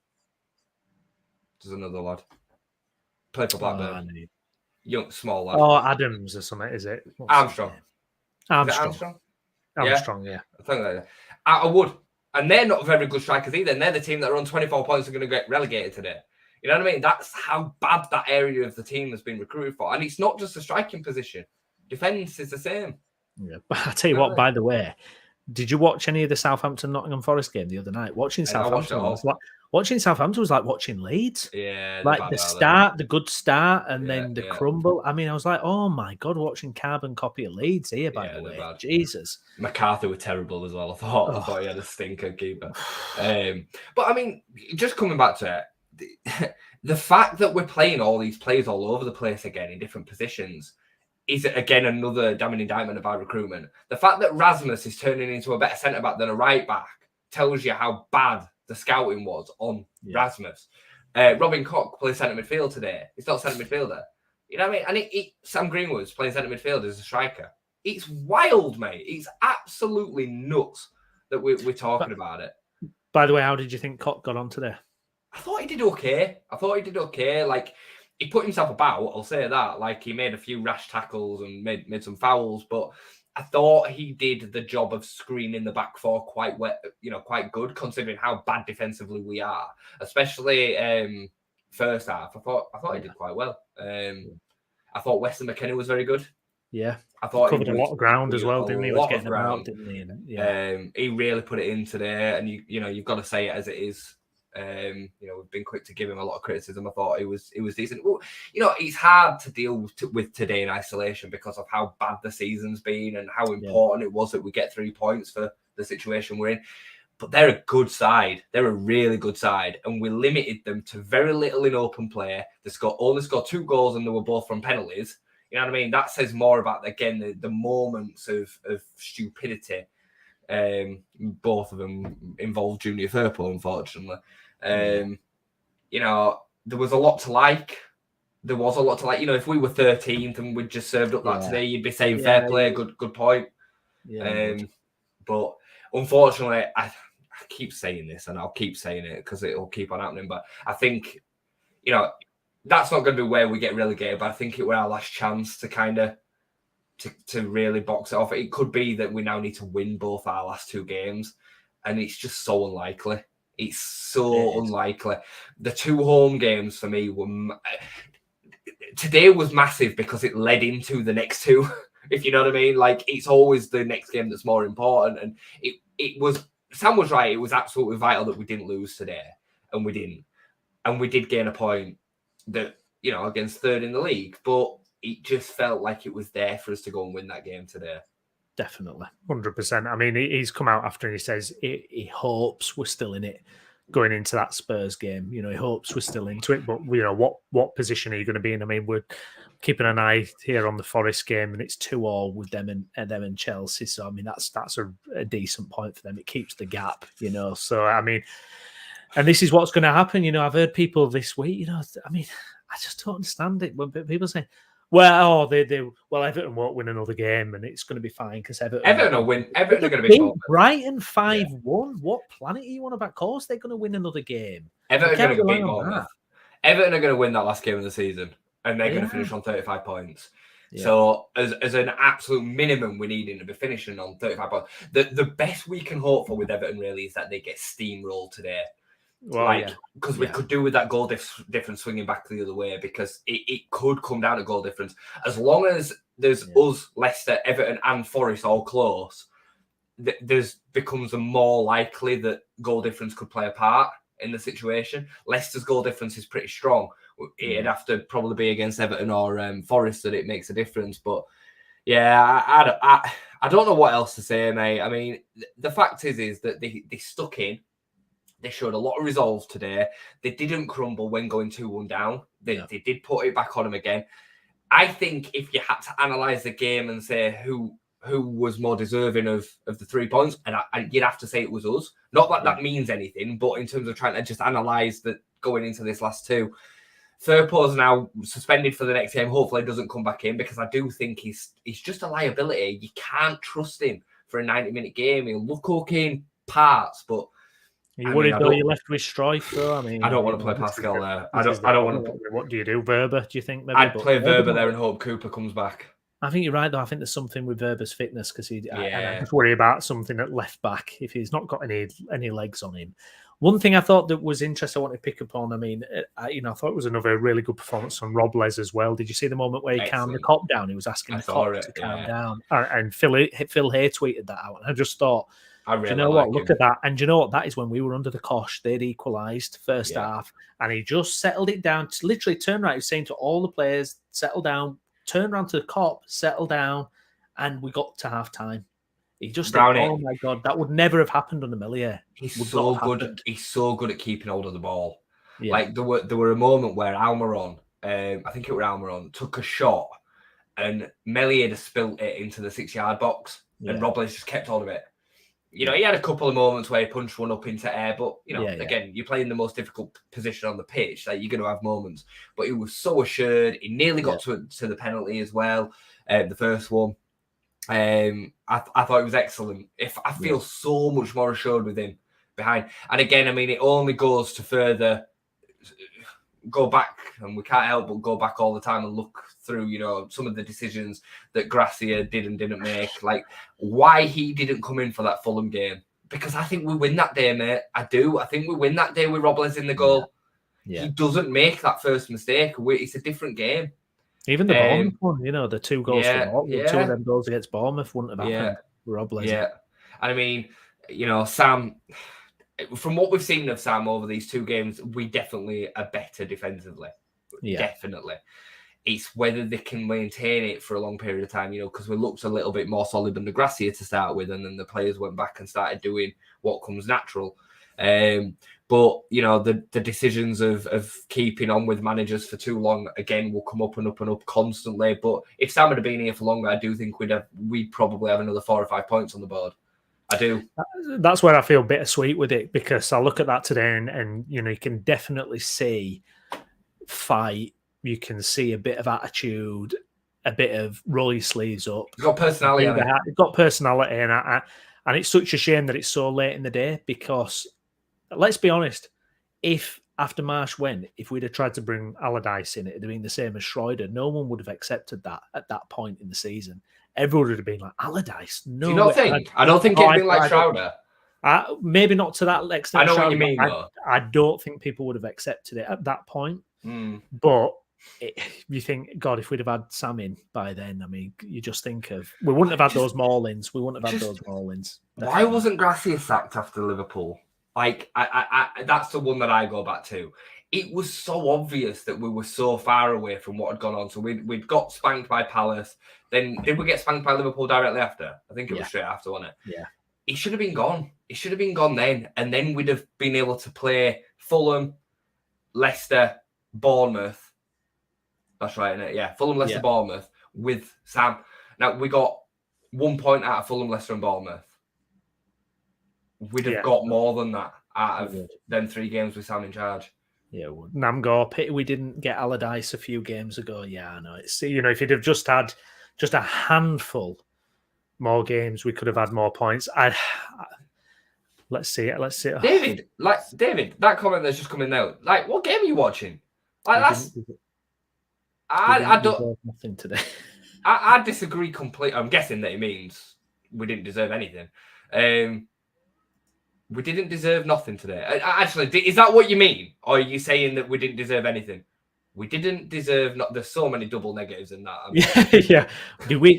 There's another lad. Played for Blackburn. Young, small lad. Oh, Adams or something, is it? Armstrong. Armstrong, yeah. I think like that. I would. And they're not very good strikers either. And they're the team that are on 24 points and going to get relegated today. You know what I mean? That's how bad that area of the team has been recruited for. And it's not just a striking position. Defence is the same. Yeah, but I'll tell you what, by the way, did you watch any of the Southampton-Nottingham Forest game the other night? Watching Southampton was like watching Leeds. Yeah. Like the good start, and then the crumble. I was like, oh my God, watching carbon copy of Leeds here, by the way. Bad. Jesus. McCarthy were terrible as well. I thought he had a stinker keeper. But just coming back to it, the fact that we're playing all these players all over the place again in different positions is, again, another damning indictment of our recruitment. The fact that Rasmus is turning into a better centre-back than a right-back tells you how bad the scouting was on Rasmus. Robin Koch plays centre midfield today. He's not centre midfielder. You know what I mean? And Sam Greenwood's playing centre midfield as a striker. It's wild, mate. It's absolutely nuts that we're talking about it. By the way, how did you think Koch got on today? I thought he did okay. Like, he put himself about, I'll say that. Like, he made a few rash tackles and made some fouls, but I thought he did the job of screening the back four quite good, considering how bad defensively we are, especially first half. I thought he did quite well. I thought Weston McKenna was very good. Yeah, I thought he covered a lot of ground as well, didn't he? Was getting around, didn't he? Yeah. He really put it in today, and you've got to say it as it is. We've been quick to give him a lot of criticism. I thought it was decent. Well, it's hard to deal with today in isolation because of how bad the season's been and how important it was that we get 3 points for the situation we're in. But they're a good side. They're a really good side, and we limited them to very little in open play. They only scored 2 goals, and they were both from penalties. You know what I mean? That says more about, again, the moments of stupidity. Both of them involved Junior Firpo, unfortunately. There was a lot to like. If we were 13th and we'd just served up that today, you'd be saying fair play, good point. But unfortunately, I keep saying this, and I'll keep saying it because it'll keep on happening. But I think, that's not going to be where we get relegated. But I think it was our last chance to kind of to really box it off. It could be that we now need to win both our last 2 games, and it's just so unlikely. It's so unlikely. The 2 home games for me today was massive because it led into the next 2, if you know what I mean. Like, it's always the next game that's more important, and it was Sam was right. It was absolutely vital that we didn't lose today, and we didn't. And we did gain a point that, against third in the league, but it just felt like it was there for us to go and win that game today. Definitely, 100%. I mean, he's come out after and he says he hopes we're still in it going into that Spurs game. He hopes we're still into it, but what position are you going to be in? I mean, we're keeping an eye here on the Forest game, and it's 2-2 with them and Chelsea. So I mean, that's a decent point for them. It keeps the gap, So I mean, and this is what's going to happen. I've heard people this week. I mean, I just don't understand it when people say, well, Everton won't win another game, and it's going to be fine because Everton will win. Everton are going to be Brighton 5-1. What planet are you on about? Of course, they're going to win another game. Everton are going to beat Bournemouth. Everton are going to win that last game of the season, and they're going to finish on 35 points. Yeah. So, as an absolute minimum, we need to be finishing on 35 points. The best we can hope for with Everton really is that they get steamrolled today. Because we could do with that goal difference swinging back the other way, because it could come down to goal difference. As long as there's us, Leicester, Everton and Forest all close, there's becomes a more likely that goal difference could play a part in the situation. Leicester's goal difference is pretty strong. It'd have to probably be against Everton or Forest that it makes a difference. But yeah, I don't know what else to say, mate. I mean, the fact is that they stuck in. They showed a lot of resolve today. They didn't crumble when going 2-1 down. They did put it back on them again. I think if you had to analyse the game and say who was more deserving of the 3 points, and you'd have to say it was us. Not that that means anything, but in terms of trying to just analyse that going into this last two. Firpo's now suspended for the next game. Hopefully, doesn't come back in, because I do think he's just a liability. You can't trust him for a 90-minute game. He'll look okay in parts, but you worried though you're left with Strife, though? I mean, I don't want to play Pascal there. I don't want to. What do you do, Verba? Do you think maybe? I'd play Verba there and hope Cooper comes back. I think you're right, though. I think there's something with Verba's fitness, because I just worry about something at left back if he's not got any legs on him. One thing I thought that was interesting, I want to pick up on. I mean, I thought it was another really good performance from Robles as well. Did you see the moment where he calmed the cop down? He was asking the cop to calm down, and Phil Hay tweeted that out, and I just thought, do you know what? Look at that. And do you know what? That is when we were under the cosh. They'd equalised first half, and he just settled it down. To literally turn around. He was saying to all the players, settle down, turn around to the cop, settle down, and we got to half time. He just thought, oh my God, that would never have happened under Millier. He's so good. He's so good at keeping hold of the ball. Yeah. Like there were a moment where Almiron, I think it was Almiron, took a shot, and Millier just spilt it into the 6-yard box, and Robles just kept hold of it. He had a couple of moments where he punched one up into air, but, again, you're playing the most difficult position on the pitch. Like, you're going to have moments. But he was so assured. He nearly got to the penalty as well, the first one. I thought it was excellent. I feel so much more assured with him behind. And again, I mean, it only goes to further go back, and we can't help but go back all the time and look through, some of the decisions that Gracia did and didn't make, like why he didn't come in for that Fulham game. Because I think we win that day, mate. I do. I think we win that day with Robles in the goal. Yeah. He doesn't make that first mistake. It's a different game. Even the Bournemouth one, the 2 goals for Bournemouth, 2 of them goals against Bournemouth wouldn't have happened with Robles. Yeah. And I mean, Sam, from what we've seen of Sam over these 2 games, we definitely are better defensively. Yeah. Definitely. It's whether they can maintain it for a long period of time, because we looked a little bit more solid than the Gracia to start with, and then the players went back and started doing what comes natural. But, the decisions of keeping on with managers for too long, again, will come up and up and up constantly. But if Sam had been here for longer, I do think we'd probably have another 4 or 5 points on the board. I do. That's where I feel bittersweet with it, because I look at that today and you can definitely see fight. You can see a bit of attitude, a bit of roll your sleeves up. He's got personality. He's got personality, and it's such a shame that it's so late in the day, because let's be honest, if after Marsh went, if we'd have tried to bring Allardyce in, it'd have been the same as Schroeder. No one would have accepted that at that point in the season. Everyone would have been like, Allardyce? No. Do you not think? I don't think it'd been like Schroeder. Maybe not to that extent. I know what you mean, though. I don't think people would have accepted it at that point. But you think, God, if we'd have had Sam in by then, I mean, you just think of we wouldn't have had those Maulins. We wouldn't have had those Maulins. Why wasn't Gracia sacked after Liverpool? Like, I that's the one that I go back to. It was so obvious that we were so far away from what had gone on. So we'd got spanked by Palace. Then did we get spanked by Liverpool directly after? I think it was straight after, wasn't it? Yeah. It should have been gone. It should have been gone then. And then we'd have been able to play Fulham, Leicester, Bournemouth. That's right, isn't it? Yeah, Fulham, Leicester, Bournemouth with Sam. Now, we got 1 point out of Fulham, Leicester and Bournemouth. We'd have got more than that out of them 3 games with Sam in charge. Yeah, Namgor, pity we didn't get Allardyce a few games ago. Yeah, I know. It's, you know, if you'd have just had just a handful more games, we could have had more points. Let's see. David, that comment that's just coming out. Like, what game are you watching? Like, I don't nothing today. I disagree completely. I'm guessing that it means we didn't deserve anything. We didn't deserve nothing today. Actually, is that what you mean? Or are you saying that we didn't deserve anything? We didn't deserve. There's so many double negatives in that. Yeah.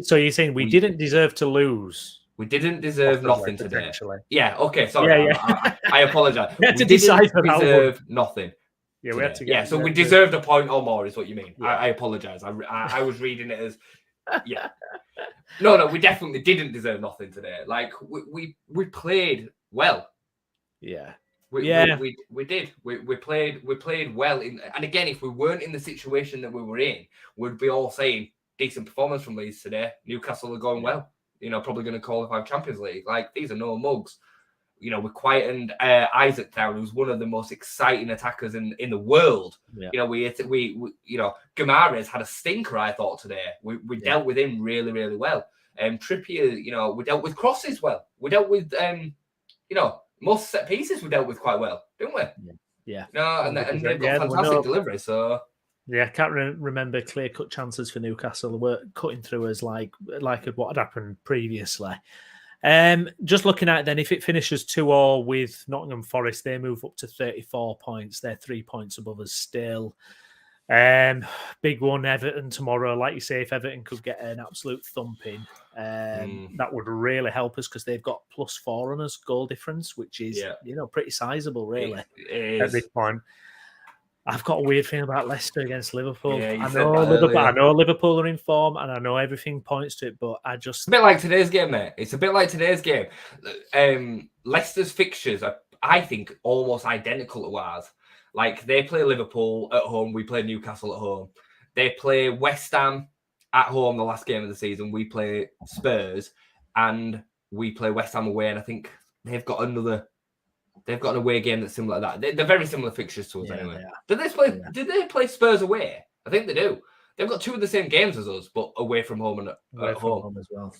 So you're saying we didn't deserve to lose? We didn't deserve nothing today. Yeah. Okay. Sorry. Yeah. I apologize. We had to decide for deserve nothing. Yeah, we had to. So we deserved a point or more, is what you mean. Yeah. I apologize. I was reading it as. Yeah. No, we definitely didn't deserve nothing today. Like we played well. Yeah. We did. We played well. And again, if we weren't in the situation that we were in, we'd be all saying decent performance from Leeds today. Newcastle are going well. You know, probably going to qualify for Champions League. Like, these are no mugs. You know, we quietened Isaac down, who's one of the most exciting attackers in the world. Yeah. You know, we Guimaraes had a stinker, I thought, today. We dealt with him really, really well. Trippier, you know, we dealt with crosses well. We dealt with, most set pieces we dealt with quite well, didn't we? Yeah. No, and they've got fantastic delivery. So yeah, I can't remember clear-cut chances for Newcastle. They were cutting through us like what had happened previously. Just looking at it then, if it finishes 2-2 with Nottingham Forest, they move up to 34 points. They're 3 points above us still. Big one, Everton tomorrow. Like you say, if Everton could get an absolute thumping, that would really help us because they've got +4 on us goal difference, which is pretty sizable, really. It at this point. I've got a weird feeling about Leicester against Liverpool. Yeah, I know Liverpool are in form, and I know everything points to it, but it's a bit like today's game, mate. It's a bit like today's game. Leicester's fixtures are, I think, almost identical to ours. Like, they play Liverpool at home, we play Newcastle at home. They play West Ham at home the last game of the season. We play Spurs, and we play West Ham away. And I think they've got an away game that's similar to that. They're very similar fixtures to us anyway. Did they play Spurs away? I think they do. They've got 2 of the same games as us, but away from home and at home as well.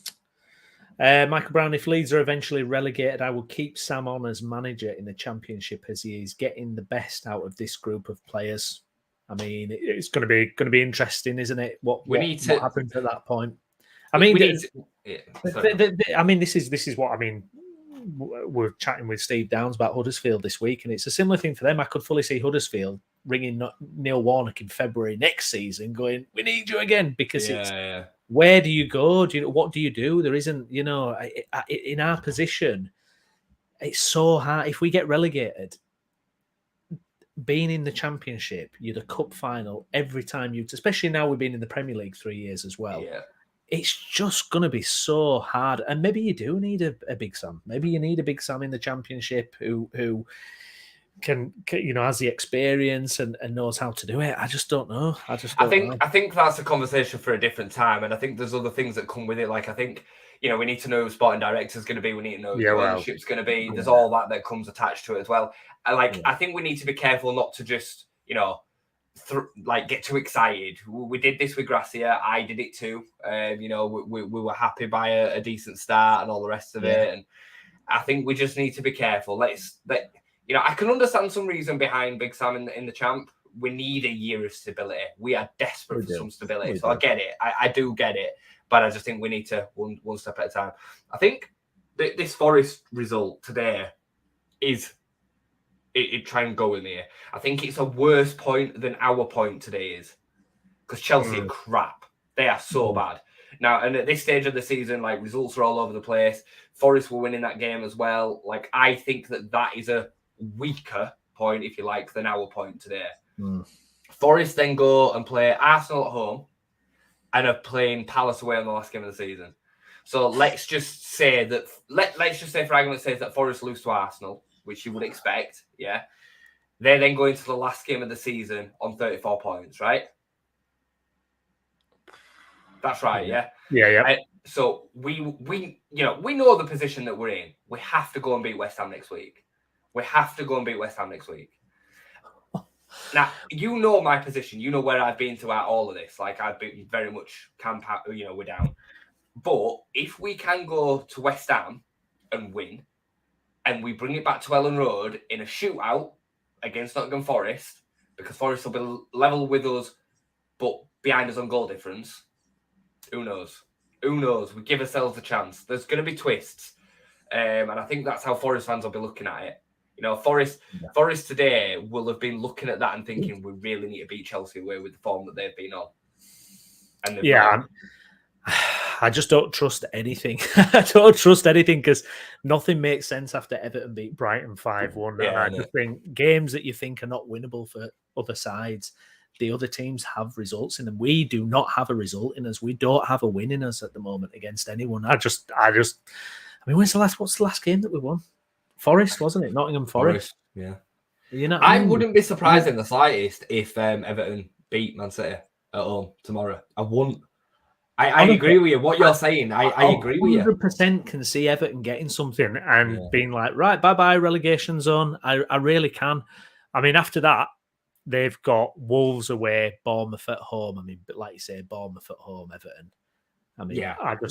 Michael Brown, if Leeds are eventually relegated, I will keep Sam on as manager in the Championship as he is getting the best out of this group of players. I mean, it's going to be interesting, isn't it? What happens at that point? I mean, this is what I mean. We're chatting with Steve Downs about Huddersfield this week, and it's a similar thing for them. I could fully see Huddersfield ringing Neil Warnock in February next season, going, "We need you again," because where do you go? What do you do? There isn't, in our position, it's so hard. If we get relegated, being in the Championship, you're the cup final every time especially now we've been in the Premier League 3 years as well. Yeah. It's just going to be so hard. And maybe you do need a Big Sam. Maybe you need a Big Sam in the Championship who can has the experience and knows how to do it. I just don't know. I think that's a conversation for a different time. And I think there's other things that come with it. Like, I think, we need to know who sporting director is going to be. We need to know who ownership's going to be. Yeah. There's all that comes attached to it as well. I think we need to be careful not to just, get too excited. We did this with Gracia. I did it too. We were happy by a decent start and all the rest of it. And I think we just need to be careful. I can understand some reason behind Big Sam in the champ. We need a year of stability. We are desperate for some stability. So I get it. I do get it. But I just think we need to one step at a time. I think this Forest result today is... It try and go with me. I think it's a worse point than our point today is. because Chelsea are crap. They are so bad. Now, and at this stage of the season, like, results are all over the place. Forest were winning that game as well. Like, I think that is a weaker point, if you like, than our point today. Forest then go and play Arsenal at home and are playing Palace away on the last game of the season. So let's just say that, let's just say for argument's sake that Forest lose to Arsenal, which you would expect, yeah. They then go into the last game of the season on 34 points, right? That's right, yeah. So we know the position that we're in. We have to go and beat West Ham next week. Now, you know my position. You know where I've been throughout all of this. Like, I've been very much camp out, we're down. But if we can go to West Ham and win, and we bring it back to Ellen Road in a shootout against Nottingham Forest, because Forest will be level with us, but behind us on goal difference, who knows? We give ourselves a chance. There's going to be twists. And I think that's how Forest fans will be looking at it. Forest today will have been looking at that and thinking, we really need to beat Chelsea away with the form that they've been on. And I just don't trust anything. I don't trust anything because nothing makes sense after Everton beat Brighton 5-1. Yeah, and I just think games that you think are not winnable for other sides, the other teams have results in them. We do not have a result in us. We don't have a win in us at the moment against anyone. I mean, what's the last game that we won? Forest, wasn't it? Nottingham Forest. Yeah. I wouldn't be surprised in the slightest if Everton beat Man City at home tomorrow. I wouldn't. I agree with you. What you're saying, I agree with you. 100% can see Everton getting something and being like, right, bye-bye, relegation zone. I really can. I mean, after that, they've got Wolves away, Bournemouth at home. I mean, but like you say, Bournemouth at home, Everton. I mean,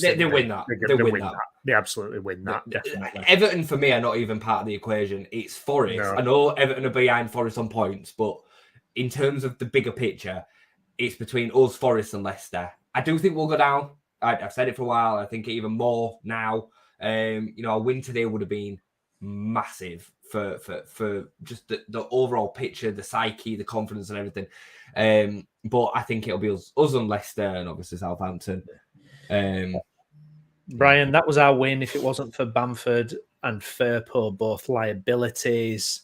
they win that. They win that. They absolutely win that, definitely. Everton, for me, are not even part of the equation. It's Forest. No. I know Everton are behind Forest on points, but in terms of the bigger picture, it's between us, Forest, and Leicester. I do think we'll go down. I've said it for a while. I think even more now. A win today would have been massive for just the overall picture, the psyche, the confidence, and everything. But I think it'll be us and Leicester, and obviously Southampton. Brian, that was our win. If it wasn't for Bamford and Firpo, both liabilities.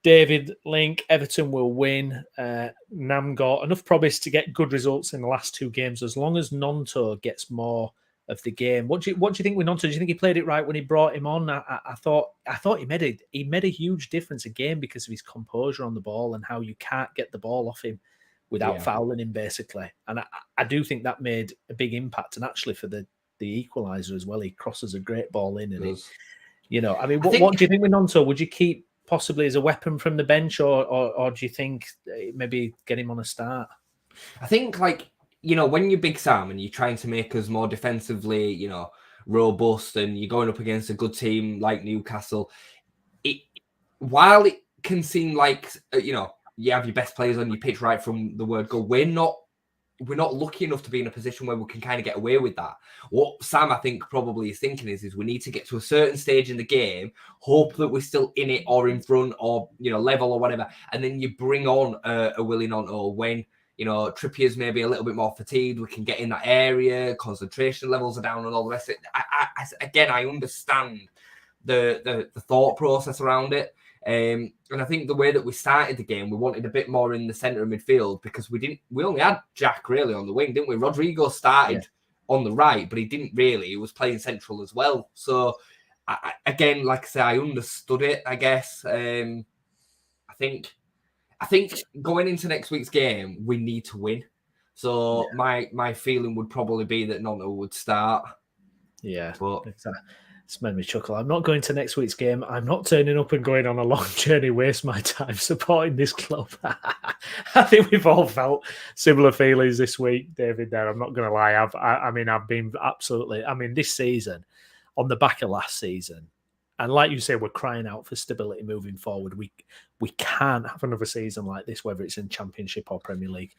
David Link, Everton will win. Nam got enough promise to get good results in the last two games, as long as Nonto gets more of the game. What do you think with Nonto? Do you think he played it right when he brought him on? I thought he made a huge difference again because of his composure on the ball and how you can't get the ball off him without fouling him, basically. And I do think that made a big impact. And actually for the equaliser as well, he crosses a great ball in. And what do you think with Nonto? Would you keep possibly as a weapon from the bench, or do you think maybe get him on a start? I think, when you're Big Sam and you're trying to make us more defensively, robust, and you're going up against a good team like Newcastle, while it can seem like, you have your best players on your pitch right from the word go, we're not lucky enough to be in a position where we can kind of get away with that. What Sam, I think, probably is thinking is we need to get to a certain stage in the game, hope that we're still in it or in front or, level or whatever. And then you bring on a Willie Nonto when, Trippier's maybe a little bit more fatigued. We can get in that area, concentration levels are down and all the rest of it. I understand the thought process around it. And I think the way that we started the game, we wanted a bit more in the centre of midfield because we only had Jack really on the wing, didn't we? Rodrigo started on the right, but he didn't really. He was playing central as well. So again, like I say, I understood it, I guess. I think going into next week's game, we need to win. So my feeling would probably be that Nonto would start. Yeah, but it's made me chuckle. I'm not going to next week's game. I'm not turning up and going on a long journey, waste my time supporting this club. I think we've all felt similar feelings this week, David, there. I'm not going to lie. I've been absolutely... this season, on the back of last season, and like you say, we're crying out for stability moving forward. We can't have another season like this, whether it's in Championship or Premier League.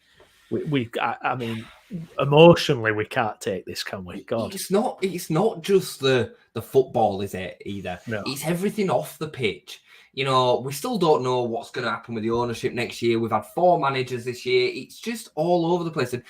Emotionally, we can't take this, can we? God, it's not just the football, is it? Either no. It's everything off the pitch. we still don't know what's going to happen with the ownership next year. We've had 4 managers this year. It's just all over the place. And,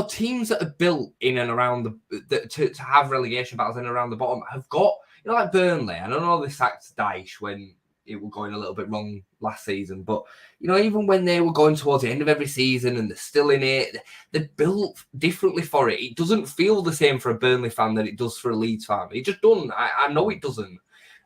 teams that are built in and around to have relegation battles in and around the bottom have got, like Burnley. I don't know they sacked Dyche when it was going a little bit wrong last season. But, even when they were going towards the end of every season and they're still in it, they're built differently for it. It doesn't feel the same for a Burnley fan that it does for a Leeds fan. It just doesn't. I know it doesn't.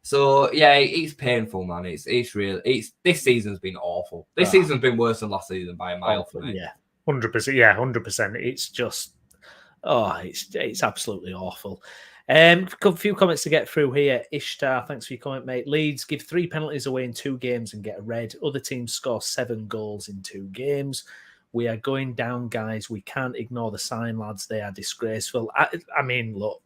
So yeah, it's painful, man. It's real. This season's been awful. This season's been worse than last season by a mile for me. Yeah, 100%. Yeah, 100%. It's just, it's absolutely awful. A few comments to get through here. Ishtar, thanks for your comment, mate. Leeds give 3 penalties away in 2 games and get a red. Other teams score 7 goals in 2 games. We are going down, guys. We can't ignore the sign, lads. They are disgraceful. I mean, look,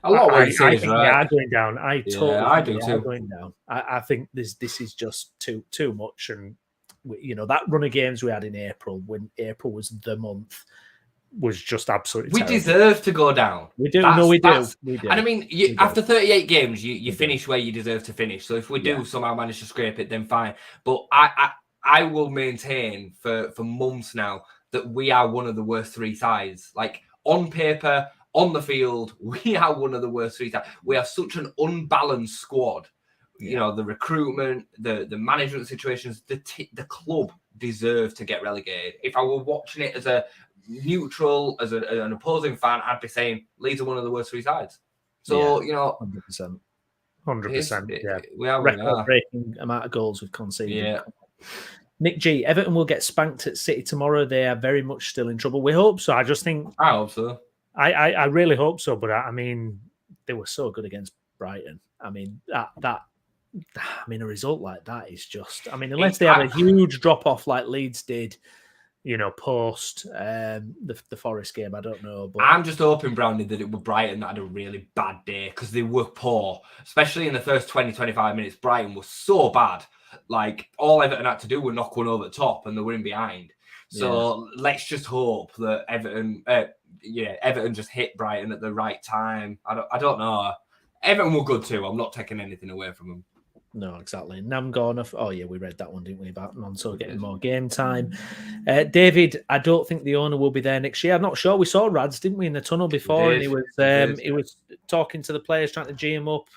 a lot of what you say is right. They are going down. I totally do too. Going down. I think this is just too much. And that run of games we had in April, when April was the month, was just absolutely terrible. Deserve to go down. We do. We do. And I mean, after 38 games, you finish where you deserve to finish. So if we do somehow manage to scrape it, then fine. But I will maintain for months now that we are one of the worst 3 sides. Like, on paper, on the field, we are one of the worst 3 sides. We are such an unbalanced squad. The recruitment, the management situations, the club deserve to get relegated. If I were watching it as a neutral, as an opposing fan, I'd be saying Leeds are one of the worst 3 sides. So, 100%. 100%. Yeah. We are record-breaking amount of goals we've conceded. Yeah. Nick G, Everton will get spanked at City tomorrow. They are very much still in trouble. We hope so. I hope so. I really hope so. But I mean, they were so good against Brighton. I mean, a result like that is just, unless they have a huge drop off like Leeds did, post the Forest game, I don't know. But I'm just hoping, Brownie, that it was Brighton that had a really bad day, because they were poor, especially in the first 20-25 minutes. Brighton was so bad. Like, all Everton had to do was knock one over the top and they were in behind. So let's just hope that Everton just hit Brighton at the right time. I don't know. Everton were good too. I'm not taking anything away from them. No, exactly. Namgorn. Oh, yeah, we read that one, didn't we, about Nonso getting more game time. David, I don't think the owner will be there next year. I'm not sure. We saw Rads, didn't we, in the tunnel before? And he was talking to the players, trying to G him up.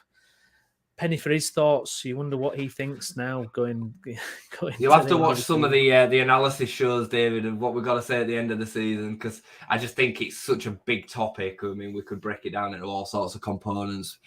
Penny for his thoughts. You wonder what he thinks now going. You'll have to watch some of the analysis shows, David, of what we've got to say at the end of the season, because I just think it's such a big topic. I mean, we could break it down into all sorts of components.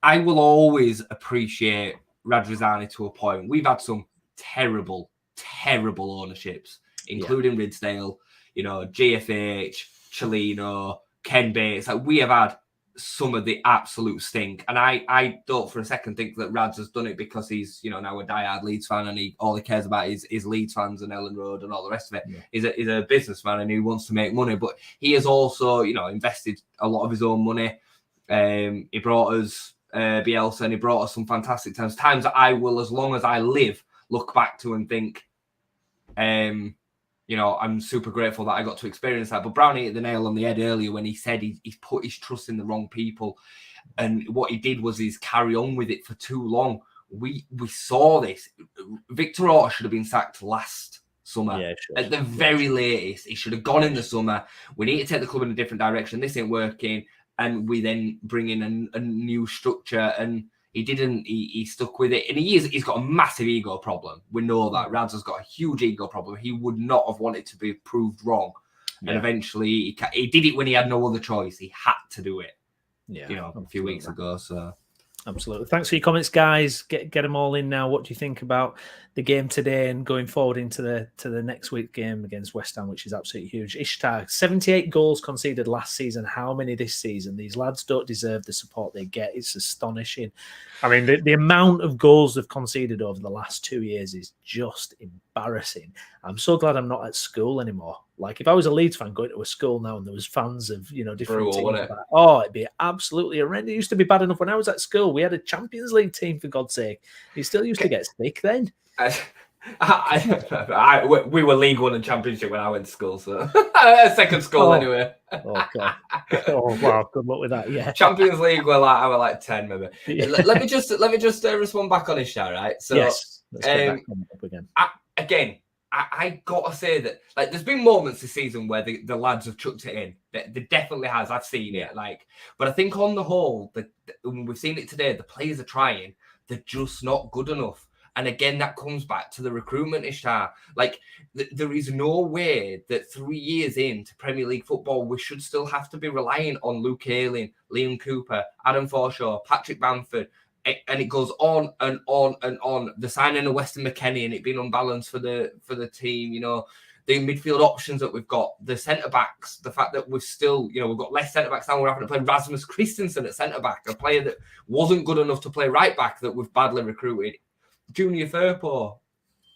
I will always appreciate Radrizzani to a point. We've had some terrible, terrible ownerships, including Ridsdale, GFH, Chelino, Ken Bates. Like, we have had some of the absolute stink. And I don't for a second think that Rads has done it because he's, now a diehard Leeds fan and all he cares about is Leeds fans and Ellen Road and all the rest of it. Yeah. He's a businessman and he wants to make money, but he has also, invested a lot of his own money. He brought us Bielsa and he brought us some fantastic times that I will, as long as I live, look back to and think, I'm super grateful that I got to experience that. But Brownie hit the nail on the head earlier when he said he's put his trust in the wrong people. And what he did was he's carry on with it for too long. We saw this. Victor Orta should have been sacked last summer. Yeah, sure. At the very latest, he should have gone in the summer. We need to take the club in a different direction. This ain't working. And we then bring in a new structure. And he didn't. He stuck with it, and he's got a massive ego problem. We know that Rads has got a huge ego problem. He would not have wanted to be proved wrong, and eventually he did it when he had no other choice. He had to do it. Yeah, a few weeks ago. So absolutely. Thanks for your comments, guys. Get them all in now. What do you think about the game today and going forward into the next week game against West Ham, which is absolutely huge? Ishtar, 78 goals conceded last season. How many this season? These lads don't deserve the support they get. It's astonishing. I mean, the amount of goals they've conceded over the last 2 years is just embarrassing. I'm so glad I'm not at school anymore. Like, if I was a Leeds fan going to a school now and there was fans of, different teams, it'd be absolutely horrendous. It used to be bad enough when I was at school. We had a Champions League team, for God's sake. You still used to get sick then. We were League One and Championship when I went to school, so second school anyway. Oh God! Oh wow! Good luck with that. Yeah. Champions League were like I was like 10 maybe. Yeah. Let me just respond back on Ishtar, right? So yes, let's get that coming up again. I gotta say that like there's been moments this season where the lads have chucked it in. There definitely has. I've seen it. Like, but I think on the whole, we've seen it today. The players are trying. They're just not good enough. And again, that comes back to the recruitment, Ishtar. Like, there is no way that 3 years into Premier League football, we should still have to be relying on Luke Ayling, Liam Cooper, Adam Forshaw, Patrick Bamford, and it goes on and on and on. The signing of Weston McKennie and it being unbalanced for the team, you know, the midfield options that we've got, the centre backs, the fact that we're still, you know, we've got less centre backs now. We're having to play Rasmus Christensen at centre back, a player that wasn't good enough to play right back that we've badly recruited. Junior Firpo,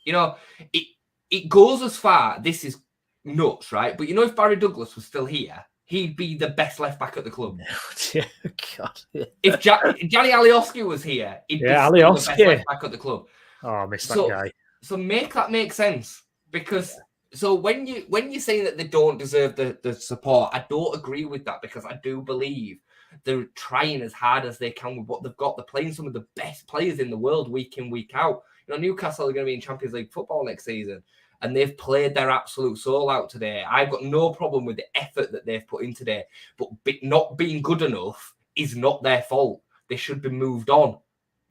you know, it goes as far. This is nuts, right? But you know, if Barry Douglas was still here, he'd be the best left back at the club. Yeah, God. If Gianni Alioski was here, he'd be still the best left back at the club. Oh, I miss that guy. So make that make sense, because so when you're saying that they don't deserve the support, I don't agree with that, because I do believe they're trying as hard as they can with what they've got. They're playing some of the best players in the world week in, week out. You know, Newcastle are going to be in Champions League football next season, and they've played their absolute soul out today. I've got no problem with the effort that they've put in today, but not being good enough is not their fault. They should be moved on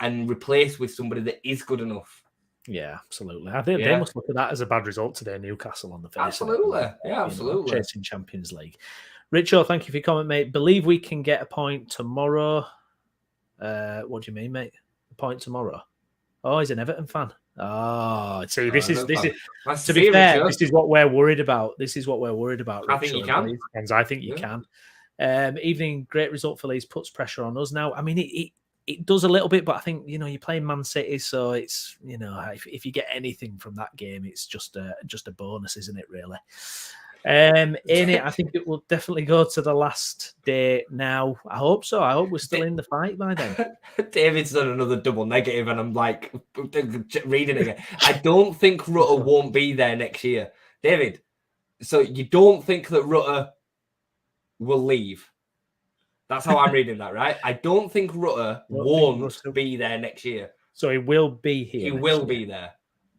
and replaced with somebody that is good enough. Yeah, absolutely. I think they must look at that as a bad result today, Newcastle on the face. Absolutely. Yeah, absolutely. You know, chasing Champions League. Richo, thank you for your comment, mate. Believe we can get a point tomorrow. What do you mean, mate? A point tomorrow? Oh, he's an Everton fan. Oh, see, this is to be fair, this is what we're worried about. This is what we're worried about. I think you can. I think you can. Evening, great result for Leeds, puts pressure on us now. I mean, it does a little bit, but I think, you know, you're playing Man City, so it's, you know, if you get anything from that game, it's just a bonus, isn't it, really? In it, I think it will definitely go to the last day now. I hope so. I hope we're still in the fight by then. David's done another double negative, and I'm like reading it again. I don't think Rutter won't be there next year, David. So you don't think that Rutter will leave? That's how I'm reading that, right? I don't think Rutter won't be there next year. So he will be here. He will be there.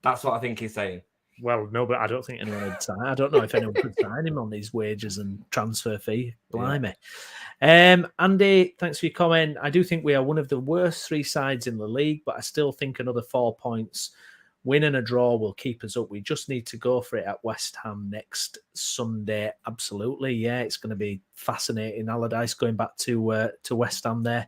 That's what I think he's saying. Well, no, but I don't think anyone would sign. I don't know if anyone could sign him on these wages and transfer fee. Blimey. Andy, thanks for your comment. I do think we are one of the worst 3 sides in the league, but I still think another 4 points, win and a draw, will keep us up. We just need to go for it at West Ham next Sunday. Absolutely, yeah, it's going to be fascinating. Allardyce going back to West Ham there.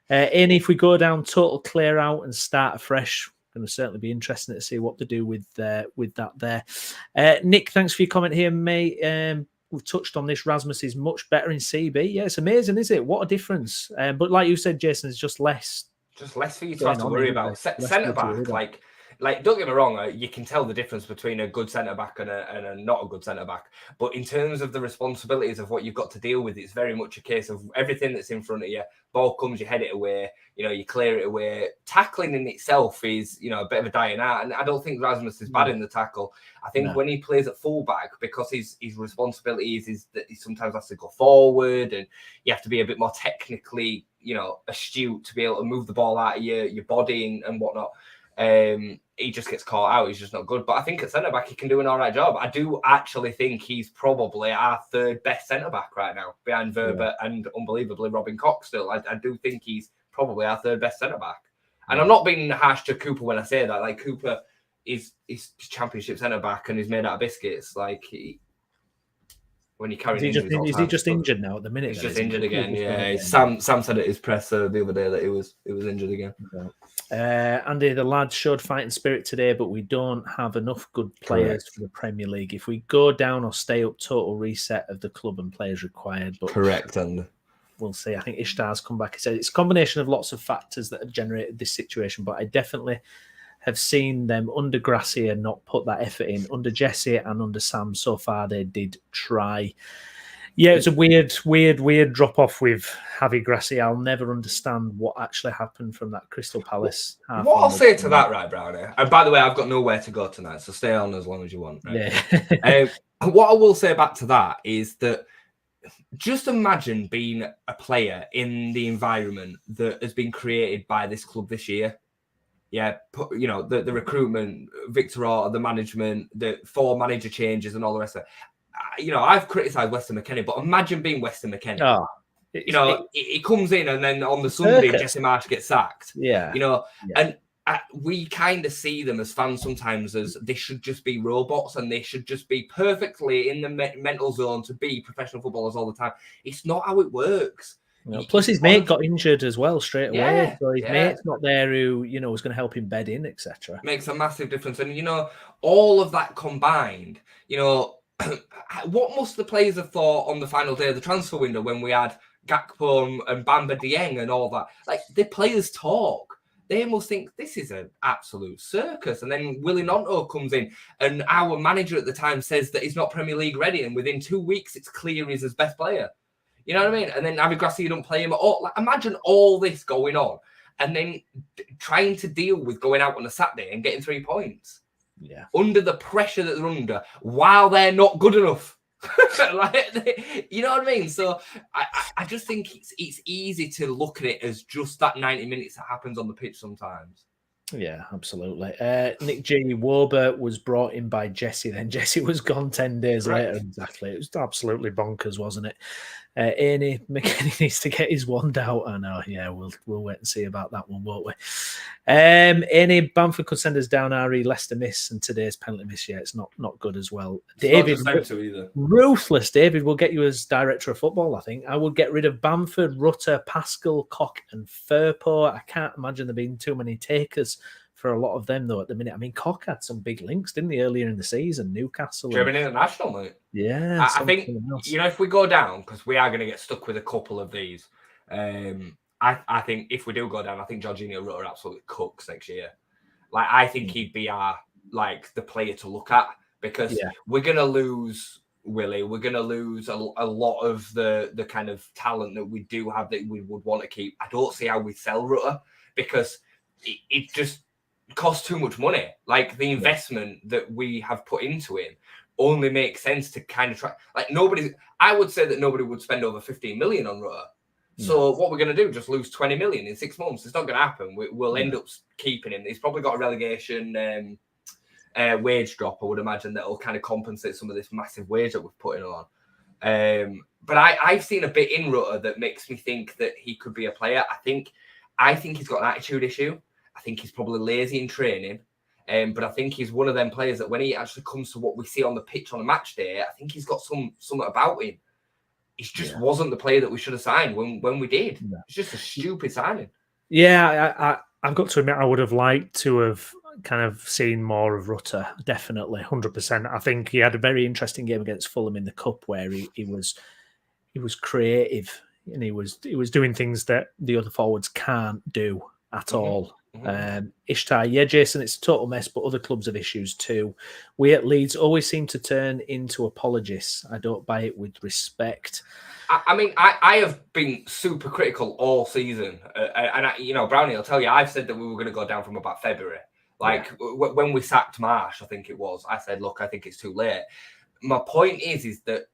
And if we go down total clear out and start afresh, going to certainly be interesting to see what to do with that there. Nick, thanks for your comment here, mate. We've touched on this. Rasmus is much better in CB. Yeah, it's amazing, isn't it? What a difference. But like you said, Jason, it's just less for you to have to worry about. Centre back, like, don't get me wrong, you can tell the difference between a good centre-back and a not a good centre-back. But in terms of the responsibilities of what you've got to deal with, it's very much a case of everything that's in front of you. Ball comes, you head it away, you know, you clear it away. Tackling in itself is, you know, a bit of a dying art. And I don't think Rasmus is bad in the tackle. I think when he plays at fullback, because his responsibilities is that he sometimes has to go forward and you have to be a bit more technically, you know, astute to be able to move the ball out of your body and whatnot. He just gets caught out. He's just not good. But I think at centre-back, he can do an all right job. I do actually think he's probably our 3rd best centre-back right now, behind Verba and, unbelievably, Robin Cox still. I do think he's probably our 3rd best centre-back. And I'm not being harsh to Cooper when I say that. Like, Cooper is Championship centre-back and he's made out of biscuits. Like, when you carry is he just injured now at the minute? He's just injured again. Yeah, Sam said at his presser the other day that he was injured again. Andy, the lads showed fighting spirit today, but we don't have enough good players for the Premier League. If we go down or stay up, total reset of the club and players required. But correct, Andy. We'll see. I think Ishtar's come back and said it's a combination of lots of factors that have generated this situation, but I definitely have seen them under Gracia not put that effort in. Under Jesse and under Sam so far, they did try. Yeah, it's a weird drop off with Javi Grassi. I'll never understand what actually happened from that Crystal Palace. What I'll say to that, right, Brownie, and by the way, I've got nowhere to go tonight, so stay on as long as you want. Right? Yeah. What I will say back to that is that just imagine being a player in the environment that has been created by this club this year. Yeah, you know, the recruitment, Victor Orta, the management, the 4 manager changes and all the rest of it. You know, I've criticised Weston McKennie, but imagine being Weston McKennie. Oh, you know, he comes in and then on the Sunday, Jesse Marsh gets sacked. Yeah. You know, and we kind of see them as fans sometimes as they should just be robots and they should just be perfectly in the mental zone to be professional footballers all the time. It's not how it works. No, plus his mate got injured as well straight away. So his mate's not there who, you know, was going to help him bed in, etc. Makes a massive difference. And, you know, all of that combined, you know, what must the players have thought on the final day of the transfer window when we had Gakpo and Bamba Dieng and all that? Like, the players talk. They must think this is an absolute circus. And then Willie Gnonto comes in and our manager at the time says that he's not Premier League ready. And within 2 weeks, it's clear he's his best player. You know what I mean? And then Javi Grassi, you don't play him at all. Like, imagine all this going on and then trying to deal with going out on a Saturday and getting 3 points. Yeah. Under the pressure that they're under while they're not good enough. Like, you know what I mean? So I just think it's easy to look at it as just that 90 minutes that happens on the pitch sometimes. Yeah, absolutely. Nick G. Wober was brought in by Jesse. Then Jesse was gone 10 days later. Exactly. It was absolutely bonkers, wasn't it? Ernie McKennie needs to get his wand out. I know. Yeah, we'll wait and see about that one, won't we? Ernie, Bamford could send us down. Ari, Leicester miss, and today's penalty miss. Yeah, it's not good as well. David, ruthless. David will get you as director of football. I think I would get rid of Bamford, Rutter, Pascal, Koch, and Firpo. I can't imagine there being too many takers for a lot of them, though, at the minute. I mean, Koch had some big links, didn't he, earlier in the season? Newcastle. German international, mate. Yeah. I think, you know, if we go down, because we are going to get stuck with a couple of these, I think if we do go down, I think Jorginho Rutter absolutely cooks next year. Like, I think he'd be the player to look at because we're going to lose Willie. We're going to lose a lot of the kind of talent that we do have that we would want to keep. I don't see how we sell Rutter because it just costs too much money. Like, the investment that we have put into him only makes sense to kind of try. Like, I would say that nobody would spend over 15 million on Rutter. So what we're going to do, just lose 20 million in 6 months. It's not going to happen. We'll end up keeping him. He's probably got a relegation wage drop, I would imagine, that will kind of compensate some of this massive wage that we're putting on. But I've seen a bit in Rutter that makes me think that he could be a player. I think he's got an attitude issue. I think he's probably lazy in training. But I think he's one of them players that when he actually comes to what we see on the pitch on a match day, I think he's got something about him. He just wasn't the player that we should have signed when we did. Yeah. It's just a stupid signing. Yeah, I've got to admit, I would have liked to have kind of seen more of Rutter, definitely, 100%. I think he had a very interesting game against Fulham in the Cup where he was creative and he was doing things that the other forwards can't do at all. Ishtar, Jason, it's a total mess, but other clubs have issues too. We at Leeds always seem to turn into apologists. I don't buy it with respect. I mean, I have been super critical all season. And Brownie, I'll tell you, I've said that we were going to go down from about February. When we sacked Marsh, I think it was, I said, look, I think it's too late. My point is that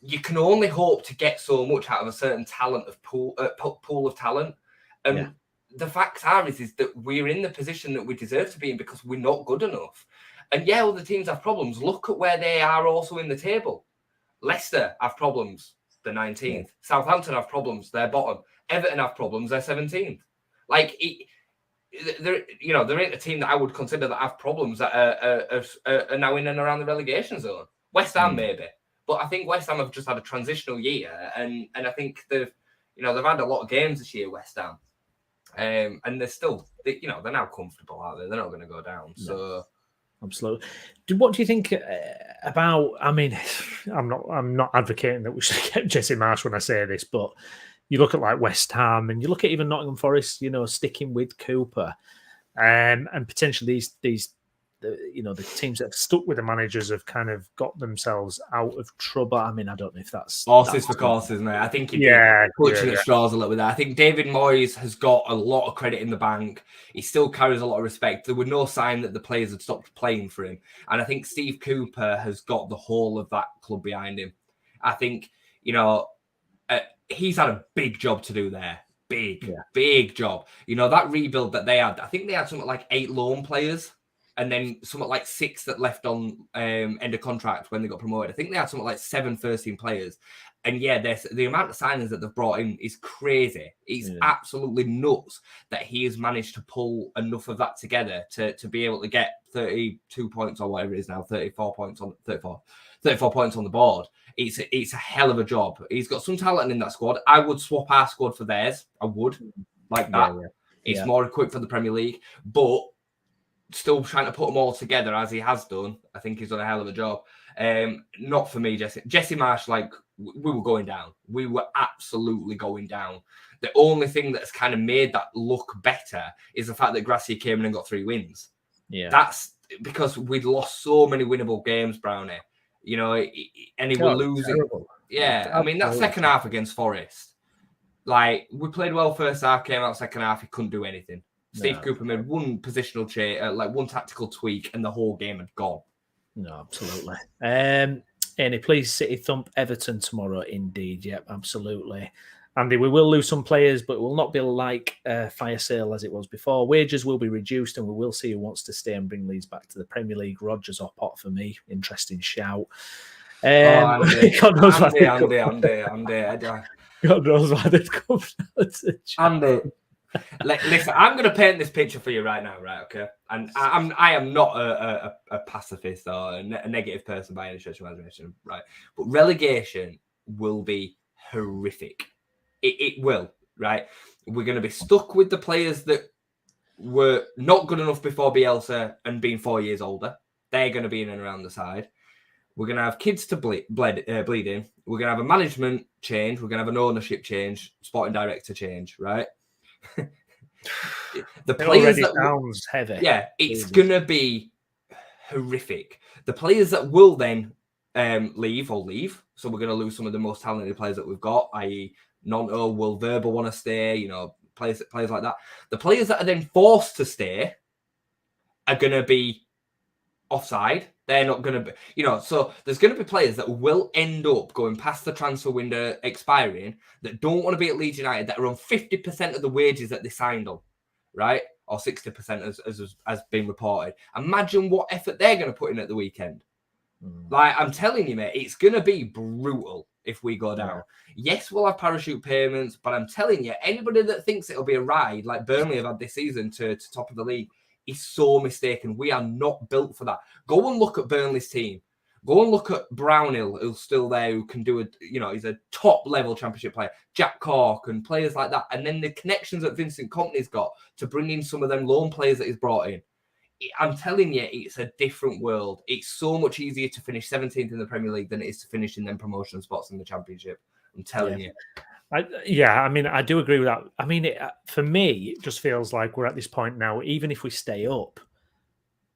you can only hope to get so much out of a certain pool of talent. The facts is that we're in the position that we deserve to be in because we're not good enough. And all the teams have problems. Look at where they are also in the table. Leicester have problems, they're 19th. Southampton have problems, they're bottom. Everton have problems, they're 17th. Like, there ain't a team that I would consider that have problems that are now in and around the relegation zone. West Ham maybe, but I think West Ham have just had a transitional year, and I think they've had a lot of games this year, West Ham. And they're still, they're now comfortable, aren't they? They're not going to go down. No. So, absolutely. What do you think about? I mean, I'm not advocating that we should get Jesse Marsh when I say this, but you look at like West Ham, and you look at even Nottingham Forest, sticking with Cooper, and potentially these the teams that have stuck with the managers have kind of got themselves out of trouble. I mean, I don't know if that's horses for courses, mate. I think he'd be clutching at straws a little bit there. I think David Moyes has got a lot of credit in the bank. He still carries a lot of respect. There was no sign that the players had stopped playing for him. And I think Steve Cooper has got the whole of that club behind him. I think, he's had a big job to do there. Big job. That rebuild that they had, I think they had something like 8 loan players and then something like 6 that left on end of contract when they got promoted. I think they had something like 7 first-team players. And the amount of signings that they've brought in is crazy. It's absolutely nuts that he has managed to pull enough of that together to be able to get 32 points or whatever it is now, 34 points on the board. It's a hell of a job. He's got some talent in that squad. I would swap our squad for theirs. I would like that. It's more equipped for the Premier League, but still trying to put them all together as he has done. I think he's done a hell of a job. Not for me, Jesse Marsh. We were going down. We were absolutely going down. The only thing that's kind of made that look better is the fact that Gracia came in and got 3 wins. Yeah, that's because we'd lost so many winnable games, Brownie. And he will lose it. Yeah, I mean, that second half against Forest, we played well first half, came out second half, he couldn't do anything. Steve Cooper made one positional change, one tactical tweak, and the whole game had gone. No, absolutely. Any please City thump Everton tomorrow? Indeed, yep, absolutely. Andy, we will lose some players, but it will not be like fire sale as it was before. Wages will be reduced, and we will see who wants to stay and bring Leeds back to the Premier League. Rodgers or Pot for me. Interesting shout. Andy. God knows why they've come. Andy, listen, I'm going to paint this picture for you right now, right? Okay, and I am not a pacifist or a negative person by any stretch of imagination, right? But relegation will be horrific. It will, right? We're going to be stuck with the players that were not good enough before Bielsa and being 4 years older. They're going to be in and around the side. We're going to have kids to bleed in. We're going to have a management change. We're going to have an ownership change, sporting director change, right? The players that sounds heavy. Yeah, it's going to be horrific. The players that will then leave. So we're going to lose some of the most talented players that we've got, i.e. Nonto, will Verba want to stay, players like that. The players that are then forced to stay are going to be offside. They're not going to be, so there's going to be players that will end up going past the transfer window expiring that don't want to be at Leeds United, that are on 50% of the wages that they signed on, right? Or 60% as been reported. Imagine what effort they're going to put in at the weekend. I'm telling you, mate, it's going to be brutal if we go down. Yes, we'll have parachute payments, but I'm telling you, anybody that thinks it'll be a ride like Burnley have had this season to top of the league is so mistaken. We are not built for that. Go and look at Burnley's team. Go and look at Brownhill, who's still there, who can do he's a top-level championship player. Jack Cork and players like that. And then the connections that Vincent Kompany's got to bring in some of them loan players that he's brought in. I'm telling you, it's a different world. It's so much easier to finish 17th in the Premier League than it is to finish in them promotion spots in the Championship. I'm telling you. I mean, I do agree with that. I mean, for me, it just feels like we're at this point now, even if we stay up,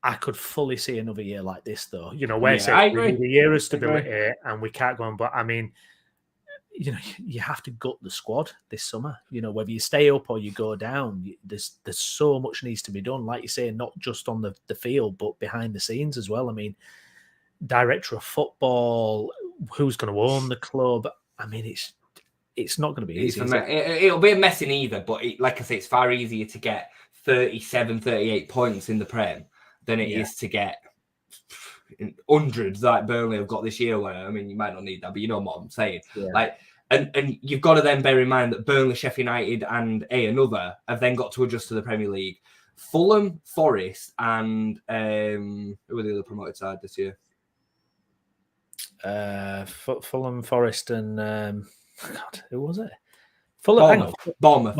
I could fully see another year like this, though. Where we need a year of stability and we can't go on. But I mean, you have to gut the squad this summer. Whether you stay up or you go down, there's so much needs to be done. Like you say, not just on the field, but behind the scenes as well. I mean, director of football, who's going to own the club? I mean, it's not going to be easy. It'll be a mess in either, but like I say, it's far easier to get 37, 38 points in the Prem than it is to get hundreds like Burnley have got this year. Where, I mean, you might not need that, but you know what I'm saying. Yeah. And you've got to then bear in mind that Burnley, Sheffield United, and another have then got to adjust to the Premier League. Fulham, Forest, and who were the other promoted side this year? Fulham, Forest, and God, who was it? Bournemouth. Bournemouth.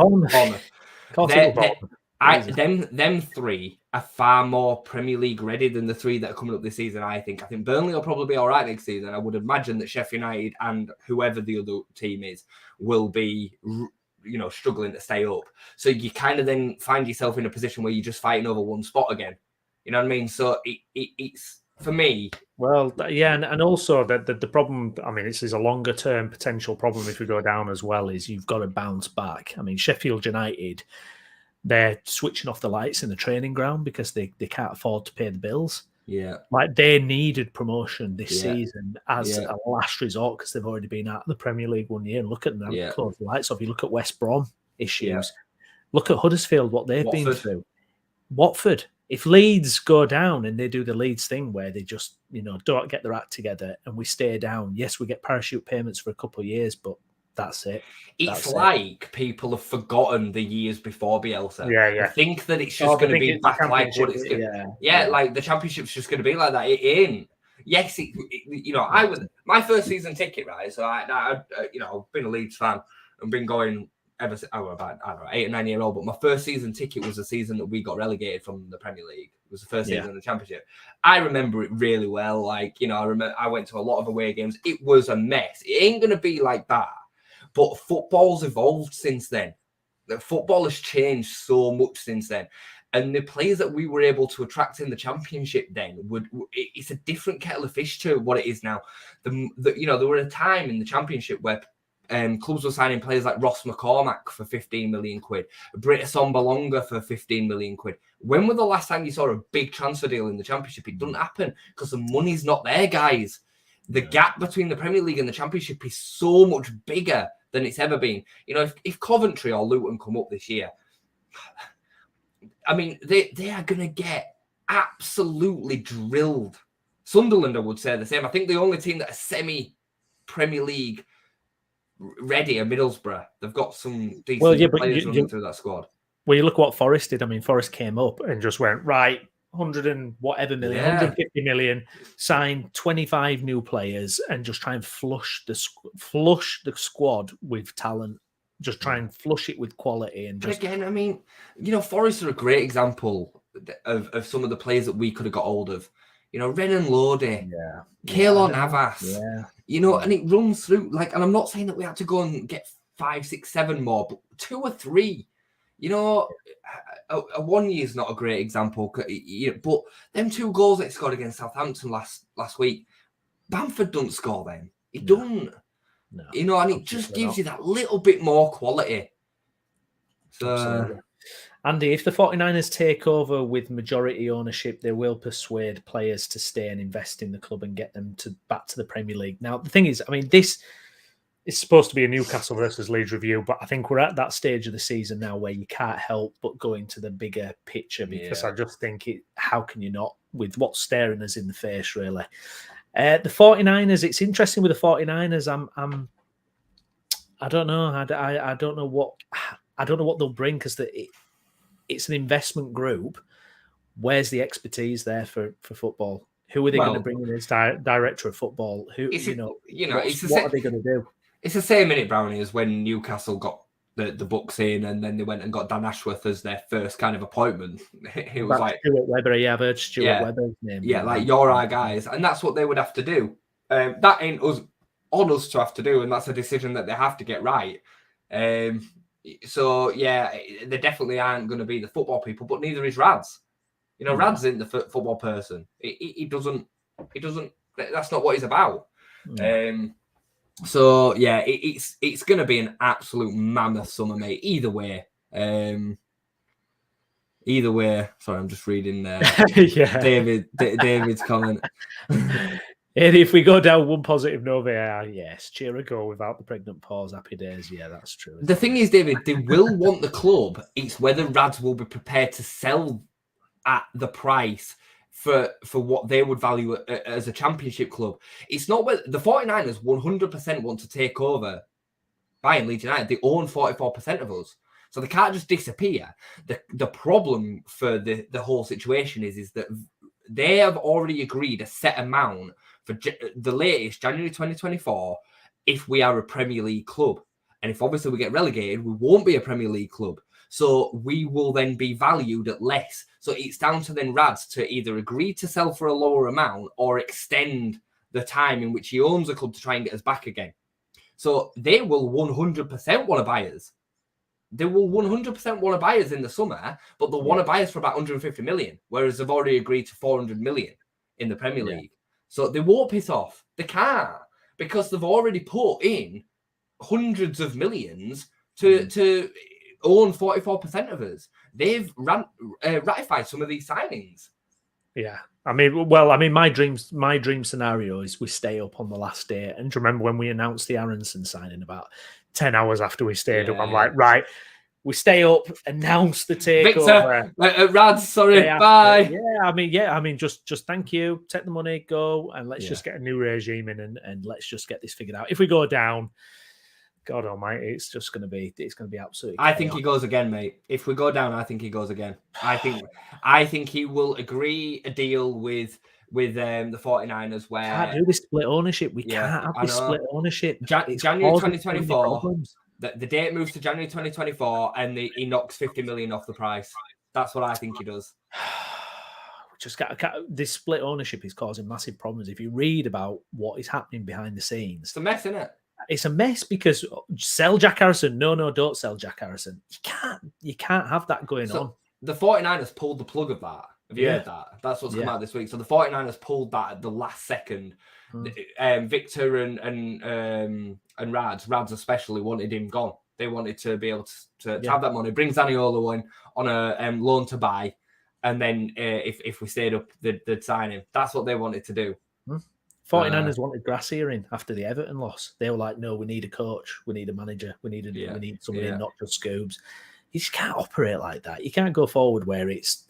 Them three are far more Premier League ready than the three that are coming up this season. I think Burnley will probably be all right next season. I would imagine that Sheffield United and whoever the other team is will be, struggling to stay up. So you kind of then find yourself in a position where you're just fighting over one spot again. You know what I mean? So it's for me. Well, yeah, and also the problem. I mean, this is a longer term potential problem if we go down as well. Is you've got to bounce back. I mean, Sheffield United, they're switching off the lights in the training ground because they can't afford to pay the bills. Yeah, like they needed promotion this season as a last resort because they've already been out of the Premier League 1 year. And look at them, close the lights off. You look at West Brom issues. Look at Huddersfield, what they've been through. Watford. If Leeds go down and they do the Leeds thing where they just, don't get their act together and we stay down, yes, we get parachute payments for a couple of years, but that's it. It's like people have forgotten the years before Bielsa. I think that it's just going to be back like what it's going to like the Championship's just going to be like that. It ain't. Yes, I was my first season ticket, right? So I've been a Leeds fan and been going ever since I was about, 8 or 9 year old. But my first season ticket was the season that we got relegated from the Premier League. It was the first season of the Championship. I remember it really well. I remember I went to a lot of away games. It was a mess. It ain't going to be like that. But football's evolved since then. The football has changed so much since then. And the players that we were able to attract in the Championship then, it's a different kettle of fish to what it is now. There were a time in the Championship where clubs were signing players like Ross McCormack for 15 million quid, Britt Assombalonga for 15 million quid. When was the last time you saw a big transfer deal in the Championship? It doesn't happen because the money's not there, guys. The gap between the Premier League and the Championship is so much bigger than it's ever been. If Coventry or Luton come up this year, I mean, they are going to get absolutely drilled. Sunderland, I would say the same. I think the only team that are semi-Premier League ready are Middlesbrough. They've got some decent players running through that squad. Well, you look what Forest did. I mean, Forest came up and just went, right, 100 and whatever million, 150 million, signed 25 new players and just try and flush the squad with talent. Just try and flush it with quality. And just... But again, I mean, Forest are a great example of some of the players that we could have got hold of. Renan Lodi, Keylor Navas, and it runs through. And I'm not saying that we had to go and get 5, 6, 7 more, but 2 or 3. A 1 year is not a great example, but them 2 goals that he scored against Southampton last week, Bamford don't score them. He don't. No, and it just gives you that little bit more quality. So, absolutely. Andy, if the 49ers take over with majority ownership, they will persuade players to stay and invest in the club and get them back to the Premier League. Now, the thing is, I mean, this is supposed to be a Newcastle versus Leeds review, but I think we're at that stage of the season now where you can't help but go into the bigger picture because I just think how can you not with what's staring us in the face, really? The 49ers, it's interesting with the 49ers. I don't know. I don't know what they'll bring because it's an investment group. Where's the expertise there for football? Who are they going to bring in as director of football? What are they going to do? It's the same minute, Brownie, as when Newcastle got the books in and then they went and got Dan Ashworth as their first kind of appointment. It was like Stuart Webber. I've heard Stuart Webber's name. Yeah, like you're our guys. And that's what they would have to do. That ain't on us to have to do, and that's a decision that they have to get right. So they definitely aren't going to be the football people, but neither is Rads. Rads isn't the football person. He doesn't. That's not what he's about. So it's going to be an absolute mammoth summer, mate. Either way. Sorry, I'm just reading David's comment. And if we go down one positive note, yes, cheer a go without the pregnant pause. Happy days. Yeah, that's true. The thing is, David, they will want the club. It's whether Rads will be prepared to sell at the price for what they would value as a Championship club. It's not whether the 49ers 100% want to take over Bayern Leeds United. They own 44% of us. So they can't just disappear. The problem for the whole situation is that they have already agreed a set amount for the latest January 2024 if we are a Premier League club. And if obviously we get relegated, we won't be a Premier League club. So we will then be valued at less. So it's down to then Rads to either agree to sell for a lower amount or extend the time in which he owns the club to try and get us back again. So they will 100% want to buy us. They will 100% want to buy us in the summer, but they'll want to buy us for about 150 million, whereas they've already agreed to 400 million in the Premier League. So they won't piss off. They can't, because they've already put in hundreds of millions to own 44% of us. They've ratified some of these signings. Yeah. I mean, my dream scenario is we stay up on the last day. And do you remember when we announced the Aronson signing about 10 hours after we stayed up? I'm like, right, we stay up, announce the takeover. Victor, Rads, sorry, bye. I mean, just thank you, take the money, go, and let's just get a new regime in and let's just get this figured out. If we go down, God Almighty, it's going to be absolutely. I think he goes again, mate. If we go down, I think he goes again. I think he will agree a deal with the 49ers where can't do this split ownership. We can't have this split ownership. January 2024. The date moves to January 2024, and he knocks 50 million off the price. That's what I think he does. Just this split ownership is causing massive problems. If you read about what is happening behind the scenes, it's a mess, isn't it? It's a mess because sell Jack Harrison. No, don't sell Jack Harrison. You can't have that going on. The 49ers pulled the plug of that. Have you heard that? That's what's come out this week. So the 49ers pulled that at the last second. Victor and Rads especially wanted him gone. They wanted to be able to have that money. Bring Zaniolo on a loan to buy, and then if we stayed up, they'd sign him. That's what they wanted to do. 49ers wanted Gracia in after the Everton loss. They were like, no, we need a coach, we need a manager, we need somebody, not just Scoobs. You just can't operate like that. You can't go forward where it's.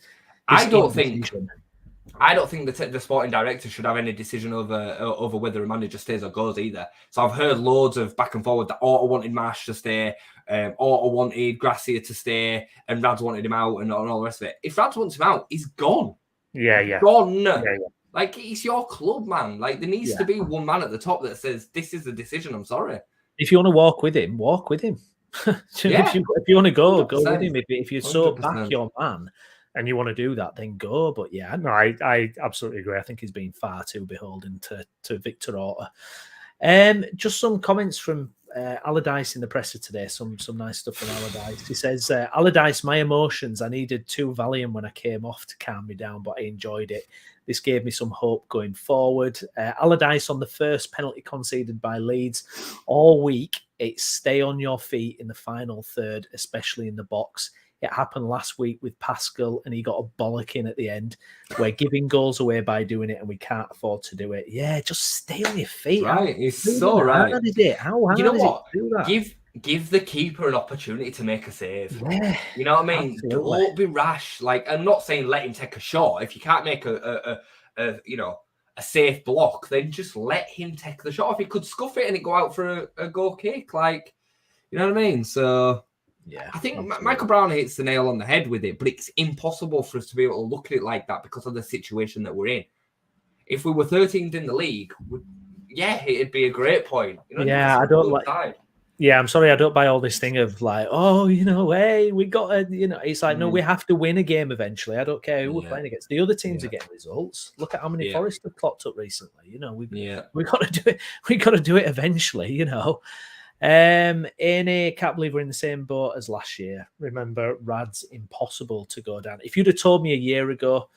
I don't think the sporting director should have any decision over whether a manager stays or goes either. So I've heard loads of back and forward that Orta wanted Marsh to stay, Orta wanted Gracia to stay, and Rads wanted him out, and all the rest of it. If Rads wants him out, he's gone. Gone. Yeah. Like, it's your club, man. Like, there needs to be one man at the top that says, this is the decision, I'm sorry. If you want to walk with him, walk with him. If you want to go with him. If you're so 100%. Back your man and you want to do that, then go. But I absolutely agree. I think he's been far too beholden to Victor Orta. Just some comments from Allardyce in the presser today. Some nice stuff from Allardyce. He says, Allardyce, my emotions, I needed 2 Valium when I came off to calm me down, but I enjoyed it. This gave me some hope going forward. Allardyce on the first penalty conceded by Leeds all week. It's stay on your feet in the final third, especially in the box. It happened last week with Pascal, and he got a bollocking at the end. We're giving goals away by doing it, and we can't afford to do it. Yeah, just stay on your feet. Right, it's so right. How hard is it? How hard is it to do that? Give the keeper an opportunity to make a save. Yeah, you know what I mean? Absolutely. Don't be rash. Like, I'm not saying let him take a shot. If you can't make a safe block, then just let him take the shot. If he could scuff it and it go out for a goal kick, like, you know what I mean? So yeah, I think Michael Brown hits the nail on the head with it, but it's impossible for us to be able to look at it like that because of the situation that we're in. If we were 13th in the league, it'd be a great point. You know, I don't like. Yeah, I'm sorry, I don't buy all this thing of like, hey, we got to, it's like, no, we have to win a game eventually. I don't care who we're playing against. The other teams are getting results. Look at how many Forest have clocked up recently. We got to do it. We got to do it eventually. A can't believe we're in the same boat as last year. Remember, Rad's impossible to go down. If you'd have told me a year ago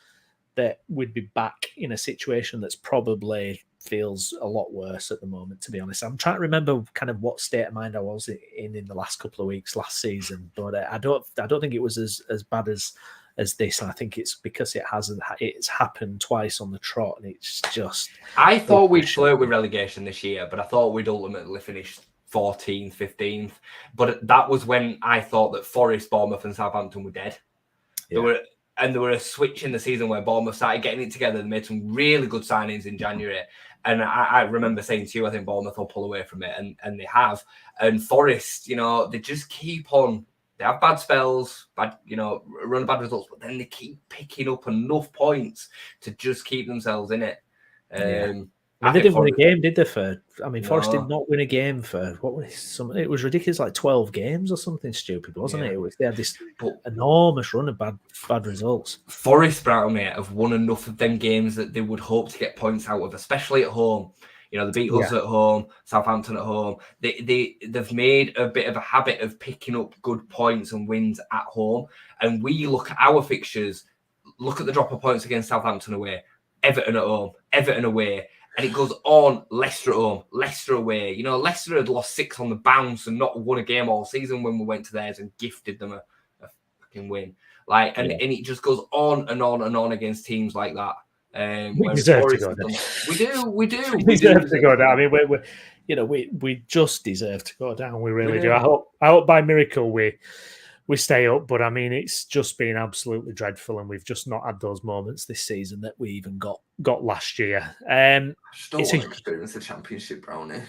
that we'd be back in a situation that's probably feels a lot worse at the moment, to be honest. I'm trying to remember kind of what state of mind I was in the last couple of weeks last season, but I don't think it was as bad as this. And I think it's because it's happened twice on the trot, and it's just. I thought we'd flirt with relegation this year, but I thought we'd ultimately finish 14th, 15th. But that was when I thought that Forest, Bournemouth, and Southampton were dead. Yeah. There were a switch in the season where Bournemouth started getting it together. They made some really good signings in January. And I remember saying to you, I think Bournemouth will pull away from it. And they have. And Forest, they just keep on. They have bad spells, run bad results, but then they keep picking up enough points to just keep themselves in it. They didn't win a game, did they? Forest did not win a game for what was it was ridiculous, like 12 games or something stupid, wasn't it? They had this enormous run of bad results. Forest, mate, have won enough of them games that they would hope to get points out of, especially at home. You know, they beat us at home, Southampton at home. They've made a bit of a habit of picking up good points and wins at home. And we look at our fixtures, look at the drop of points against Southampton away, Everton at home, Everton away. And it goes on, Leicester at home, Leicester away. You know, Leicester had lost 6 on the bounce and not won a game all season when we went to theirs and gifted them a fucking win. Like, and it just goes on and on and on against teams like that. We deserve to go down. We do. We deserve to go down. I mean, we just deserve to go down. We really do. I hope by miracle we stay up, but I mean, it's just been absolutely dreadful, and we've just not had those moments this season that we even got last year. I just don't want to experience the Championship, Brownie.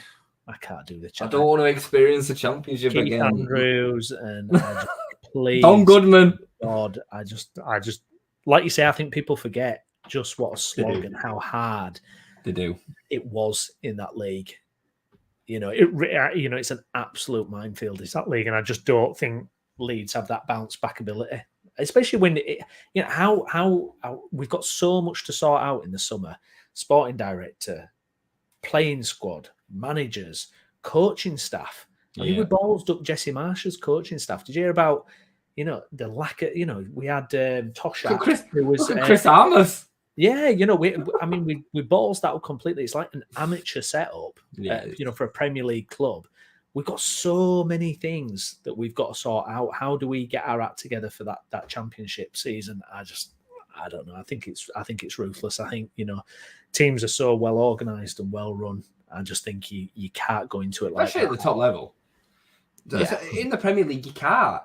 I can't do the Championship. I don't want to experience the Championship Keith again. Andrews and please, Don Goodman. God, I just, like you say, I think people forget just what a slog and how hard it was in that league. You know, it's an absolute minefield. It's that league, and I just don't think Leeds have that bounce back ability, especially when how we've got so much to sort out in the summer. Sporting director, playing squad, managers, coaching staff. I mean, we ballsed up Jesse Marsh's coaching staff. Did you hear about the lack of we had Tosha, who was Chris Armas. Yeah, we balls that up completely. It's like an amateur setup, for a Premier League club. We've got so many things that we've got to sort out. How do we get our act together for that Championship season? I don't know. I think it's ruthless. I think teams are so well organised and well run. I just think you can't go into it like especially at the top level. In the Premier League, you can't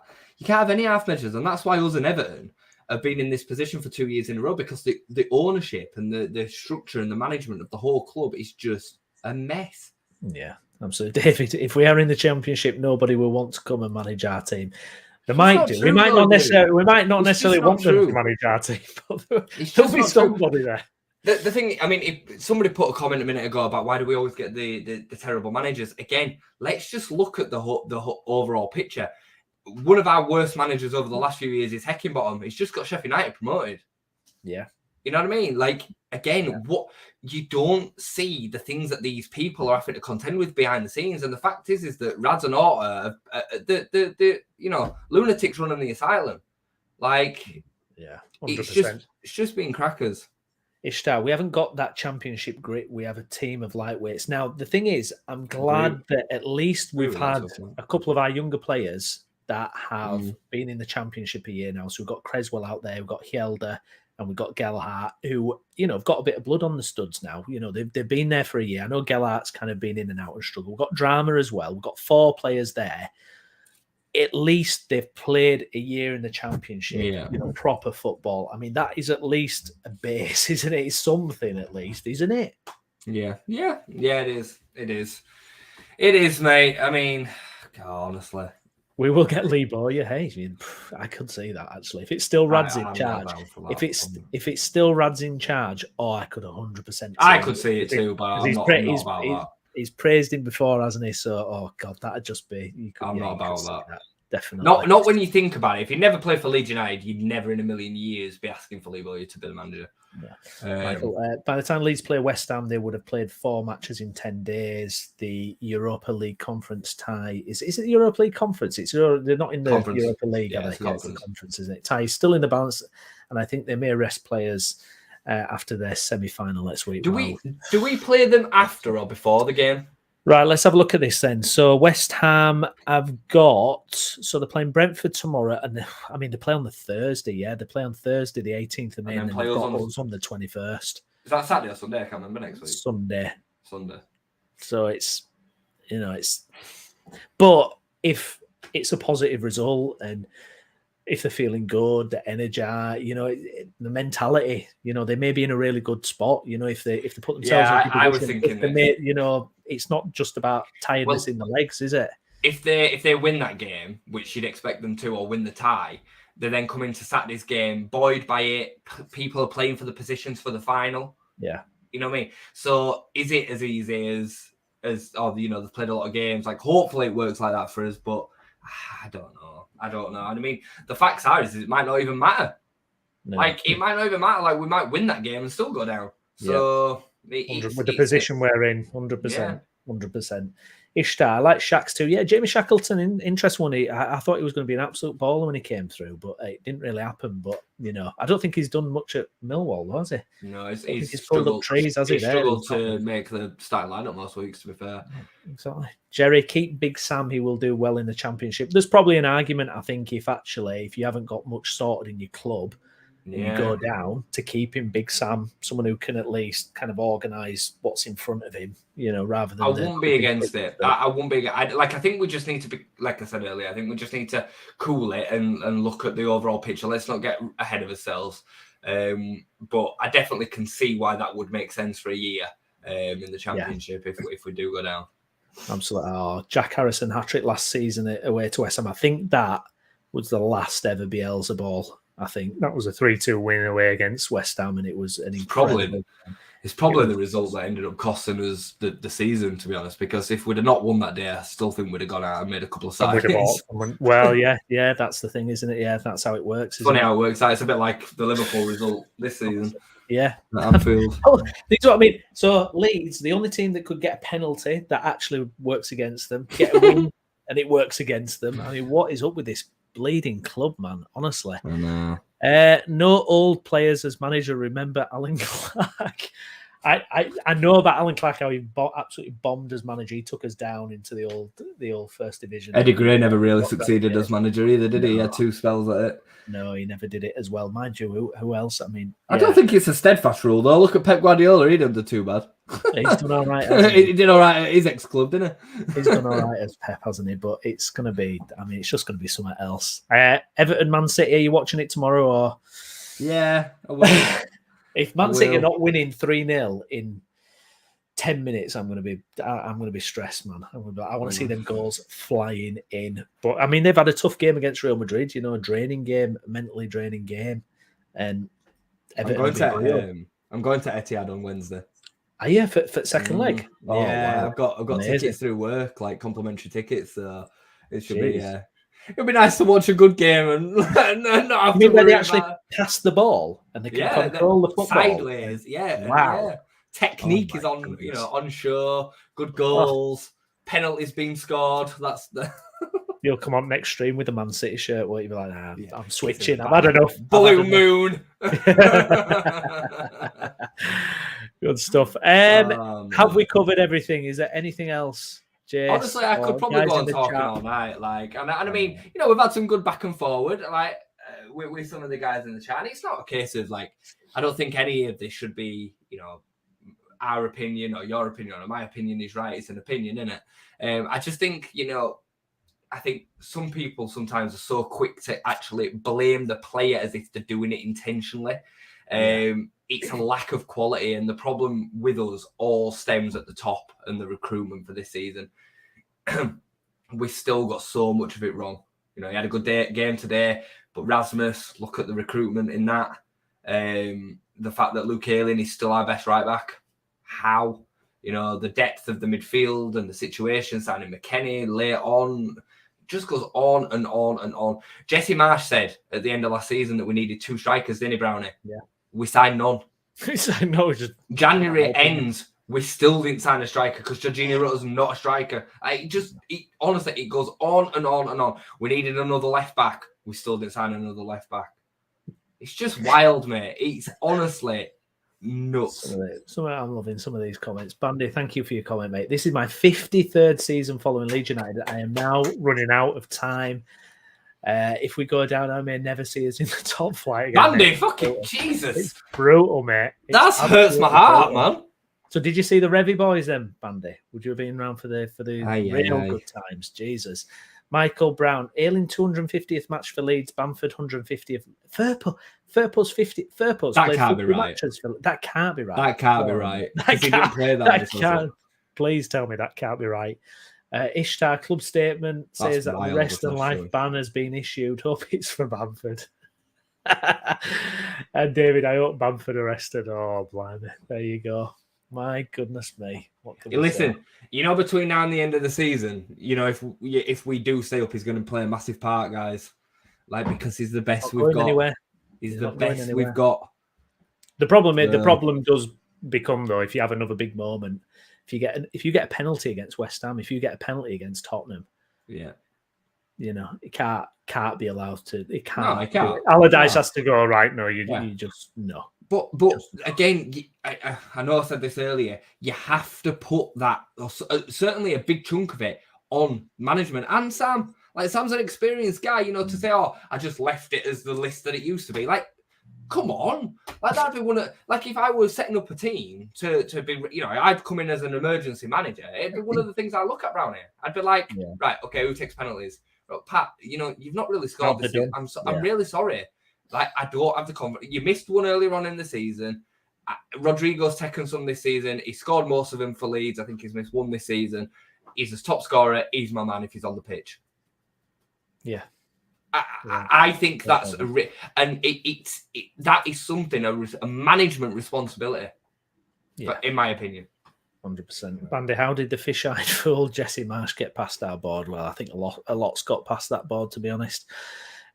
have any half measures, and that's why us and Everton have been in this position for 2 years in a row, because the ownership and the structure and the management of the whole club is just a mess. Yeah, absolutely, David. If we are in the Championship, nobody will want to come and manage our team. They might do. We might not necessarily want them to manage our team, but there'll be somebody there. The thing, I mean, if somebody put a comment a minute ago about why do we always get the terrible managers? Again, let's just look at the overall picture. One of our worst managers over the last few years is Heckingbottom. He's just got Sheffield United promoted. Yeah. You know what I mean? Like, again, what you don't see the things that these people are having to contend with behind the scenes. And the fact is that Rads and Orta, the lunatics running the asylum. Like, 100%. It's just been crackers. Ishtar, we haven't got that Championship grit. We have a team of lightweights. Now, the thing is, I'm glad that at least we've had a couple of our younger players that have been in the Championship a year now. So we've got Creswell out there, we've got Hjelde, and we've got Gelhardt, who, have got a bit of blood on the studs now. They've been there for a year. I know Gelhardt's kind of been in and out and struggled. We've got Drama as well. We've got 4 players there. At least they've played a year in the Championship, proper football. I mean, that is at least a base, isn't it? It's something at least, isn't it? Yeah, it is. It is, mate. I mean, God, honestly. We will get Lee Bowyer. Hey, I could see that actually. If it's still Rads in charge, if it's still Rads in charge, I could 100%. I could see it too, but I'm not about that. He's praised him before, hasn't he? So, oh God, that'd just be. I'm not about that. Definitely. Not when you think about it. If you never played for Leeds United, you'd never in a million years be asking for Lee Bowyer to be the manager. Yeah. Michael, by the time Leeds play West Ham, they would have played 4 matches in 10 days. The Europa League conference tie is it the Europa League conference? They're not in the conference. Europa League. Yeah, it's the conference, isn't it? Tie is still in the balance, and I think they may rest players after their semi-final next week. Do we play them after or before the game? Right, let's have a look at this then. So West Ham have they're playing Brentford tomorrow, and they play on the Thursday. Yeah, they play on Thursday, the 18th of May, and they've got us on the 21st. Is that Saturday or Sunday? I can't remember next week. Sunday. So it's, but if it's a positive result and if they're feeling good, the energy, the mentality, they may be in a really good spot. If they put themselves in a I was thinking it's not just about tiredness in the legs, is it? If they win that game, which you'd expect them to, or win the tie, they then come into Saturday's game buoyed by it. People are playing for the positions for the final. Yeah, you know what I mean. So is it as easy as they've played a lot of games? Like, hopefully it works like that for us, but I don't know. And I mean, the facts are is it might not even matter. No. Like, it might not even matter. Like, we might win that game and still go down. So With the position we're in, 100%. 100%. Ishtar, I like Shaxx too. Yeah, Jamie Shackleton, interesting one. I thought he was going to be an absolute baller when he came through, but it didn't really happen. But, I don't think he's done much at Millwall, has he? No, he's pulled up trees, has he? He struggled to make the starting lineup most weeks, to be fair. Exactly. Jerry, keep Big Sam. He will do well in the Championship. There's probably an argument, I think, if you haven't got much sorted in your club, and you go down, to keep him Big Sam, someone who can at least kind of organise what's in front of him, rather than. I wouldn't be against it. I wouldn't be. I think we just need to be, like I said earlier, I think we just need to cool it and look at the overall picture. Let's not get ahead of ourselves. But I definitely can see why that would make sense for a year in the Championship if we do go down. Absolutely. Oh, Jack Harrison hat-trick last season away to West Ham. I think that was the last ever Bielsa ball. I think that was a 3-2 win away against West Ham, and it was an incredible. It's probably the result that ended up costing us the season, to be honest. Because if we'd have not won that day, I still think we'd have gone out and made a couple of signings. Well, yeah, that's the thing, isn't it? Yeah, that's how it works. Funny how it works out. It's a bit like the Liverpool result this season. Yeah, at Anfield. This is what I mean. So Leeds, the only team that could get a penalty that actually works against them, get a win, and it works against them. I mean, what is up with this bleeding club, man? Honestly, I know. No old players as manager. Remember Alan Clark? I know about Alan Clark, how he absolutely bombed as manager. He took us down into the old first division. Eddie Gray never really succeeded as manager either, did he? He had 2 spells at it. No, he never did it as well. Mind you, who else? I mean, I don't think it's a steadfast rule though. Look at Pep Guardiola; he didn't do too bad. He's done all right. He did all right at his ex-club, didn't he? He's done all right as Pep, hasn't he? But it's going to be. I mean, it's just going to be something else. Everton, Man City. Are you watching it tomorrow or? Yeah, I will. If Man City are not winning 3-0 in 10 minutes, I'm going to be stressed, man. I want to see them goals flying in. But I mean, they've had a tough game against Real Madrid. A draining game, mentally draining game. And I'm going to Etihad on Wednesday. Are you for second leg? Oh, yeah, wow. I've got tickets through work, like complimentary tickets. So it should be. It'll be nice to watch a good game and not have to worry. They actually pass the ball and they can control the football sideways. Yeah, wow. Yeah. Technique is on, goodness. On show. Good goals, penalties being scored. That's the. You'll come on next stream with a Man City shirt, won't you? Be like, I'm switching. I've had enough. Blue moon. Good stuff. Have we covered everything? Is there anything else? Jace, honestly, I could probably go on talking all night. And I mean, we've had some good back and forward, like with some of the guys in the chat. And it's not a case of I don't think any of this should be, our opinion or your opinion or my opinion is right. It's an opinion, isn't it? I just think, I think some people sometimes are so quick to actually blame the player as if they're doing it intentionally. It's a lack of quality, and the problem with us all stems at the top and the recruitment for this season. We've still got so much of it wrong. He had a good game today, but Rasmus, look at the recruitment in that. The fact that Luke Ayling is still our best right back. How? The depth of the midfield and the situation, signing McKennie late on, just goes on and on and on. Jesse Marsh said at the end of last season that we needed 2 strikers, didn't he, Brownie? Yeah. We signed none. January ends, we still didn't sign a striker because Jorginho Rutta's not a striker. Honestly, it goes on and on and on. We needed another left back. We still didn't sign another left back. It's just wild, mate. It's honestly nuts. I'm loving some of these comments. Bandy, thank you for your comment, mate. This is my 53rd season following Leeds United. I am now running out of time. If we go down, I may never see us in the top flight again. Bandy, fucking Jesus. It's brutal, mate. That hurts my heart, man. So did you see the Revy boys then, Bandy? Would you have been around for the real good times? Jesus. Michael Brown, Ayling 250th match for Leeds, Bamford 150th. Firpo's 50. Firpo's that can't be right. That can't be right. That can't be right. He didn't play that. Please tell me that can't be right. Ishtar club statement says that arrest and life ban has been issued. Hope it's for Bamford. And David, I hope Bamford arrested. Oh, blimey. There you go. My goodness me. What can we say? Between now and the end of the season, if we do stay up, he's going to play a massive part, guys. Because he's the best we've got. Anywhere. He's the best we've got. The problem does become though, if you have another big moment, if you get a penalty against West Ham, if you get a penalty against Tottenham, it can't be allowed to. It can't. No, it can't. Allardyce has to go right. No, you just no. But again, I know I said this earlier. You have to put that, certainly a big chunk of it, on management and Sam. Like, Sam's an experienced guy, to say, "Oh, I just left it as the list that it used to be." Like, come on, like that'd be one of, like, if I was setting up a team to be, I'd come in as an emergency manager. It'd be one of the things I look at around here. I'd be like, right, okay, who takes penalties? Well, Pat, you've not really scored this season. I'm really sorry. Like, I don't have the confidence. You missed one earlier on in the season. Rodrigo's taken some this season. He scored most of them for Leeds. I think he's missed one this season. He's the top scorer. He's my man if he's on the pitch. Yeah. I think that's that is something, a management responsibility. Yeah. In my opinion. 100%. Bandy, how did the fish-eyed fool Jesse Marsh get past our board? Well, I think a lot's got past that board, to be honest.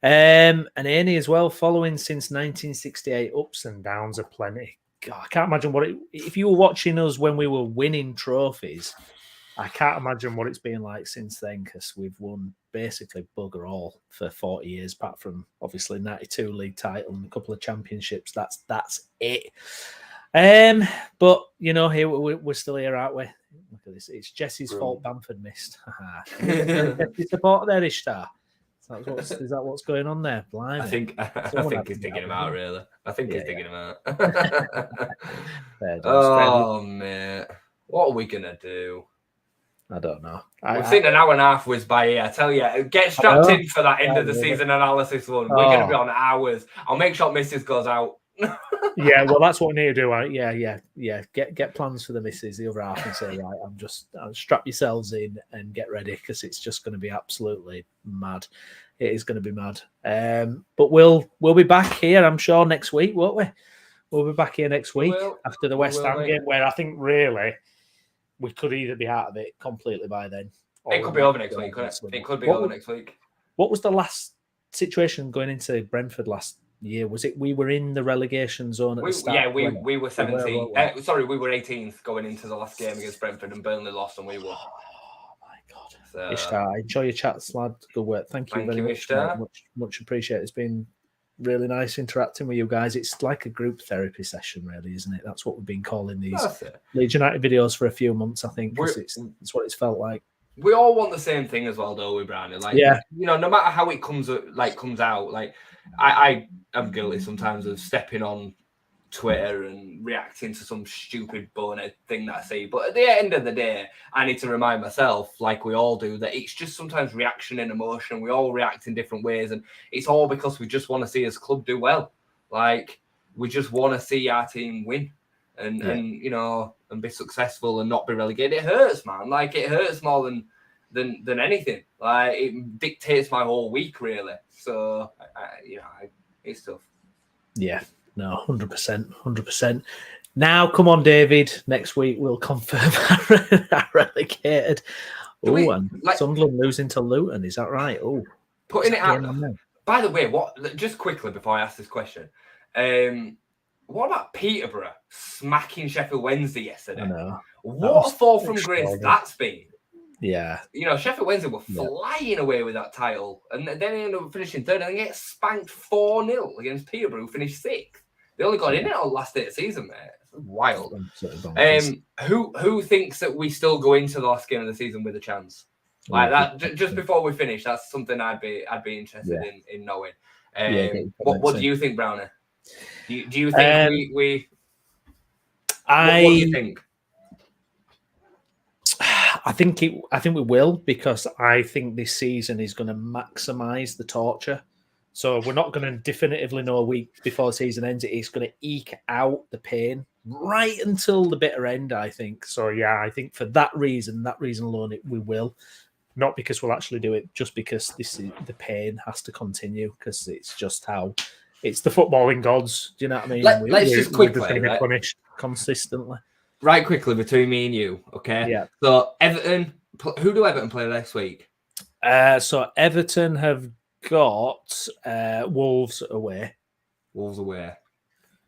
And Aney as well, following since 1968, ups and downs are plenty. God, I can't imagine if you were watching us when we were winning trophies, I can't imagine what it's been like since then, because we've won basically bugger all for 40 years, apart from obviously 92 league title and a couple of championships. That's it. But here we're still here, aren't we? Look at this. It's Jesse's fault Bamford missed. Jesse support there, Ishtar. Is that what's going on there? Blimey. I think he's digging him out, really. I think he's digging him out. Oh, mate. What are we going to do? I don't know. We've seen an hour and a half whiz by here. I tell you, get strapped in for that end of the season analysis one. We're going to be on hours. I'll make sure Mrs. goes out. Yeah, well, that's what we need to do. Yeah. Get plans for the missus, the other half, and say, right, I'll strap yourselves in and get ready, because it's just going to be absolutely mad. It is going to be mad. But we'll be back here, I'm sure, next week, won't we? We'll be back here next week after the West Ham game, where I think really we could either be out of it completely by then. It could be over next week, couldn't it? It could be over next week. What was the last situation going into Brentford last year? Was it we were in the relegation zone at the start? Yeah, we were 17th. We were 18th going into the last game against Brentford, and Burnley lost, and we won. Oh my God. So, Ishtar, enjoy your chats, lad. Good work. Thank you very much. Ishtar. Much appreciated. It's been really nice interacting with you guys. It's like a group therapy session, really, isn't it? That's what we've been calling these Leeds United videos for a few months, I think. It's what it's felt like. We all want the same thing as well, though, we Brownie. Like, no matter how it comes out, like I am guilty sometimes of stepping on Twitter and reacting to some stupid bonehead thing that I see. But at the end of the day, I need to remind myself, like we all do, that it's just sometimes reaction and emotion. We all react in different ways, and it's all because we just want to see as club do well. Like, we just want to see our team win and be successful and not be relegated. It hurts, man. Like, it hurts more than anything. Like, it dictates my whole week, really. So, it's tough. Yeah. No, 100%. Now, come on, David. Next week we'll confirm our relegated. Sunderland losing to Luton. Is that right? Oh, putting it out. By the way, just quickly before I ask this question, what about Peterborough smacking Sheffield Wednesday yesterday? I know. What a fall from grace that's been. Yeah. Sheffield Wednesday were flying away with that title, and then they ended up finishing third, and they get spanked 4-0 against Peterborough, who finished sixth. They only got in it on the last day of the season, mate. It's wild. Who thinks that we still go into the last game of the season with a chance? Like that, just before we finish, that's something I'd be interested in knowing. What do you think, Brownie? Do you think we? What do you think? I think we will, because I think this season is going to maximise the torture. So we're not going to definitively know a week before the season ends. It's going to eke out the pain right until the bitter end, I think. So, yeah, I think for that reason alone, we will. Not because we'll actually do it, just because the pain has to continue, because it's just how it's the footballing gods. Do you know what I mean? Let's just quickly, we're just going to be punished consistently. Right, quickly between me and you, okay? Yeah. So Everton, who do Everton play next week? So Everton have got Wolves away. Wolves away.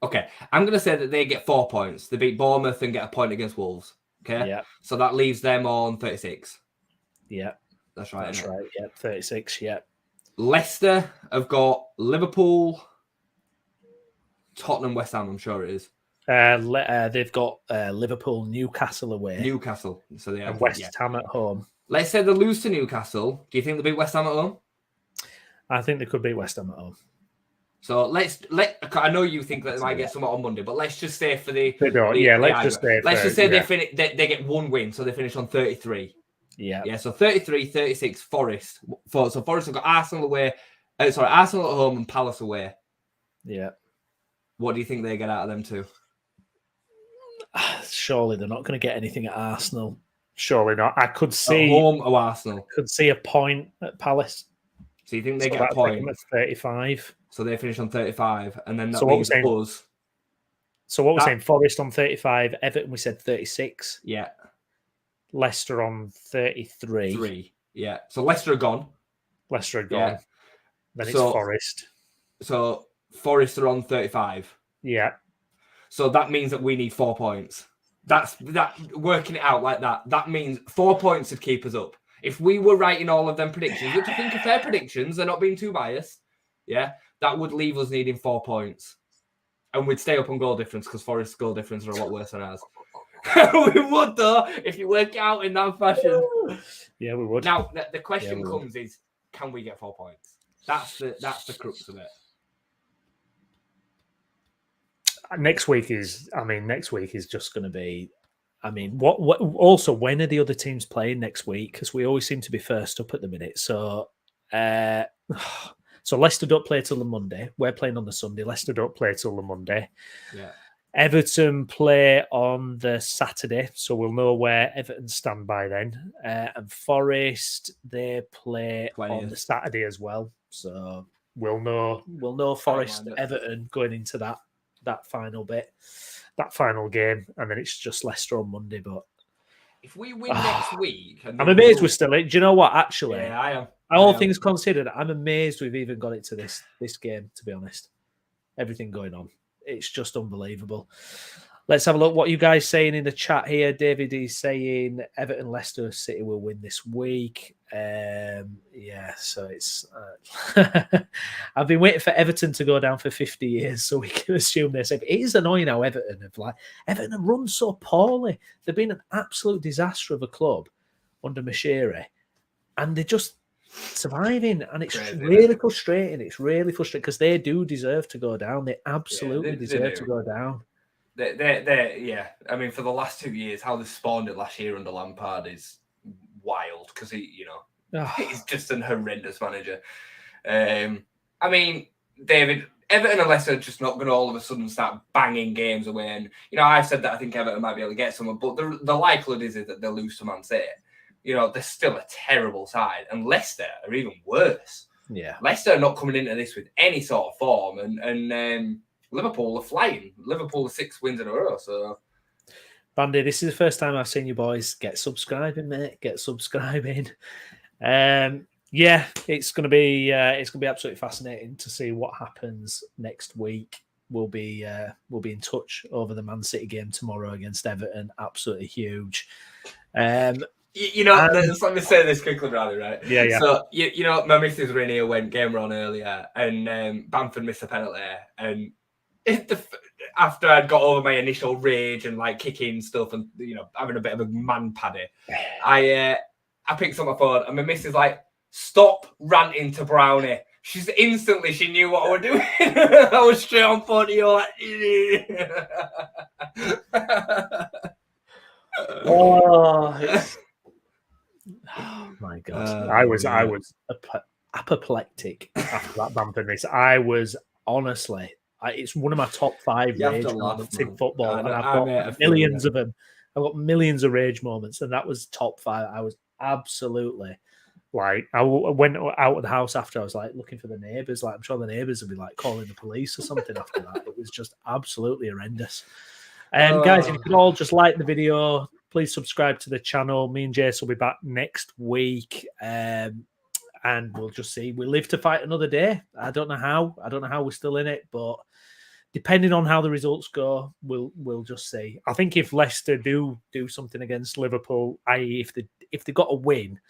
Okay, I'm going to say that they get 4 points. They beat Bournemouth and get a point against Wolves. Okay, Yeah. So that leaves them on 36. Yeah. That's right. That's right. Yeah. 36. Yeah. Leicester have got Liverpool, Tottenham, West Ham. I'm sure it is. They've got Liverpool, Newcastle away. Newcastle. So they have and West Ham at home. Let's say they lose to Newcastle. Do you think they'll beat West Ham at home? I think they could beat West Ham at home. So I know you think that they might get something on Monday, but let's just say let's just say they get one win, so they finish on 33. Yeah. So 33, 36, Forest. So Forest have got Arsenal away. Arsenal at home and Palace away. Yeah. What do you think they get out of them two? Surely they're not going to get anything at Arsenal. Surely not. I could see at home or Arsenal. Could see a point at Palace. So you think they get a point? At 35. So they finish on 35, and then that leaves us. So what we're saying, Forest on 35, Everton we said 36. Yeah. Leicester on 33. Yeah. So Leicester are gone. Yeah. Then it's Forest. So Forest are on 35. Yeah. So that means that we need 4 points. That's working it out like that. That means 4 points would keep us up. If we were writing all of them predictions, which I think are fair predictions, they're not being too biased. Yeah, that would leave us needing 4 points, and we'd stay up on goal difference because Forest's goal difference are a lot worse than ours. We would though if you work out in that fashion. Yeah, we would. Now the question comes is, can we get 4 points? That's the crux of it. Next week is just going to be. I mean, what? Also, when are the other teams playing next week? Because we always seem to be first up at the minute. So, so Leicester don't play till the Monday. We're playing on the Sunday. Leicester don't play till the Monday. Yeah. Everton play on the Saturday, so we'll know where Everton stand by then. And Forest, they play on the Saturday as well. So we'll know Forest, Everton going into that final bit, that final game, and then it's just Leicester on Monday. But if we win next week, I'm amazed we're still in. Do you know what? Actually, yeah, I am. All things considered, I'm amazed we've even got it to this game. To be honest, everything going on, it's just unbelievable. Let's have a look. What you guys saying in the chat here? David is saying Everton, Leicester City will win this week. Yeah, so it's. I've been waiting for Everton to go down for 50 years, so we can assume this. It is annoying how Everton have run so poorly. They've been an absolute disaster of a club under Mashiri, and they're just surviving, and it's really frustrating. It's really frustrating because they do deserve to go down. They absolutely deserve to go down. Yeah. I mean, for the last 2 years, how they spawned it last year under Lampard is wild because he's just an horrendous manager. I mean, David, Everton and Leicester are just not going to all of a sudden start banging games away. And I've said that I think Everton might be able to get someone, but the likelihood is that they'll lose to Man City. They're still a terrible side, and Leicester are even worse. Yeah, Leicester are not coming into this with any sort of form, and Liverpool are flying. Liverpool are 6 wins in a row. So, Bandy, this is the first time I've seen you boys get subscribing, mate. Get subscribing. Yeah, it's gonna be absolutely fascinating to see what happens next week. We'll be in touch over the Man City game tomorrow against Everton. Absolutely huge. let me say this quickly, Bradley, right? Yeah. So, my missus Rainier went game on earlier, and Bamford missed a penalty, and after I'd got over my initial rage and kicking stuff and having a bit of a man paddy, I picked up my phone and my missus stop ranting to Brownie. She knew what I was doing. I was straight on phone to you Oh my God! I was apoplectic after that Bamford miss. I was honestly. It's one of my top 5 rage moments in football, and I've got millions of them. I've got millions of rage moments, and that was top 5. I was absolutely I went out of the house after. I was looking for the neighbours. I'm sure the neighbours would be calling the police or something after that. It was just absolutely horrendous. Guys, if you could all just like the video, please subscribe to the channel. Me and Jace will be back next week. And we'll just see. We live to fight another day. I don't know how. We're still in it, but depending on how the results go, we'll just see. I think if Leicester do something against Liverpool, i.e., if they got a win,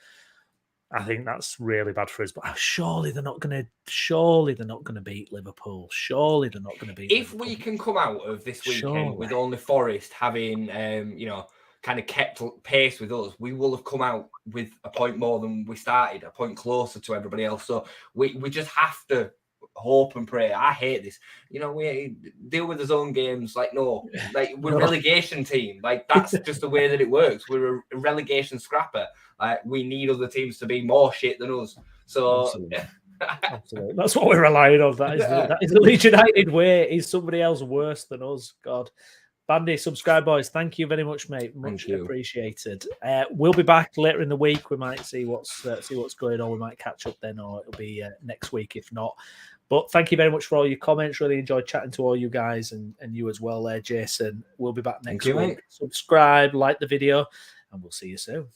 I think that's really bad for us. But surely they're not going to beat Liverpool. Surely they're not going to beat. If Liverpool. we can come out of this weekend with only Forest having, kind of kept pace with us, we will have come out with a point more than we started, a point closer to everybody else. So we just have to hope and pray. I hate this. We deal with his own games. We're a relegation team. That's just the way that it works. We're a relegation scrapper. We need other teams to be more shit than us. So absolutely. Absolutely. That's what we're relying on. That is the Leeds United way. Is somebody else worse than us? God. Bandy, subscribe, boys. Thank you very much, mate. Much appreciated. We'll be back later in the week. We might see what's going on. We might catch up then, or it'll be next week if not. But thank you very much for all your comments. Really enjoyed chatting to all you guys and you as well, Jason. We'll be back next week. Mate. Subscribe, like the video, and we'll see you soon.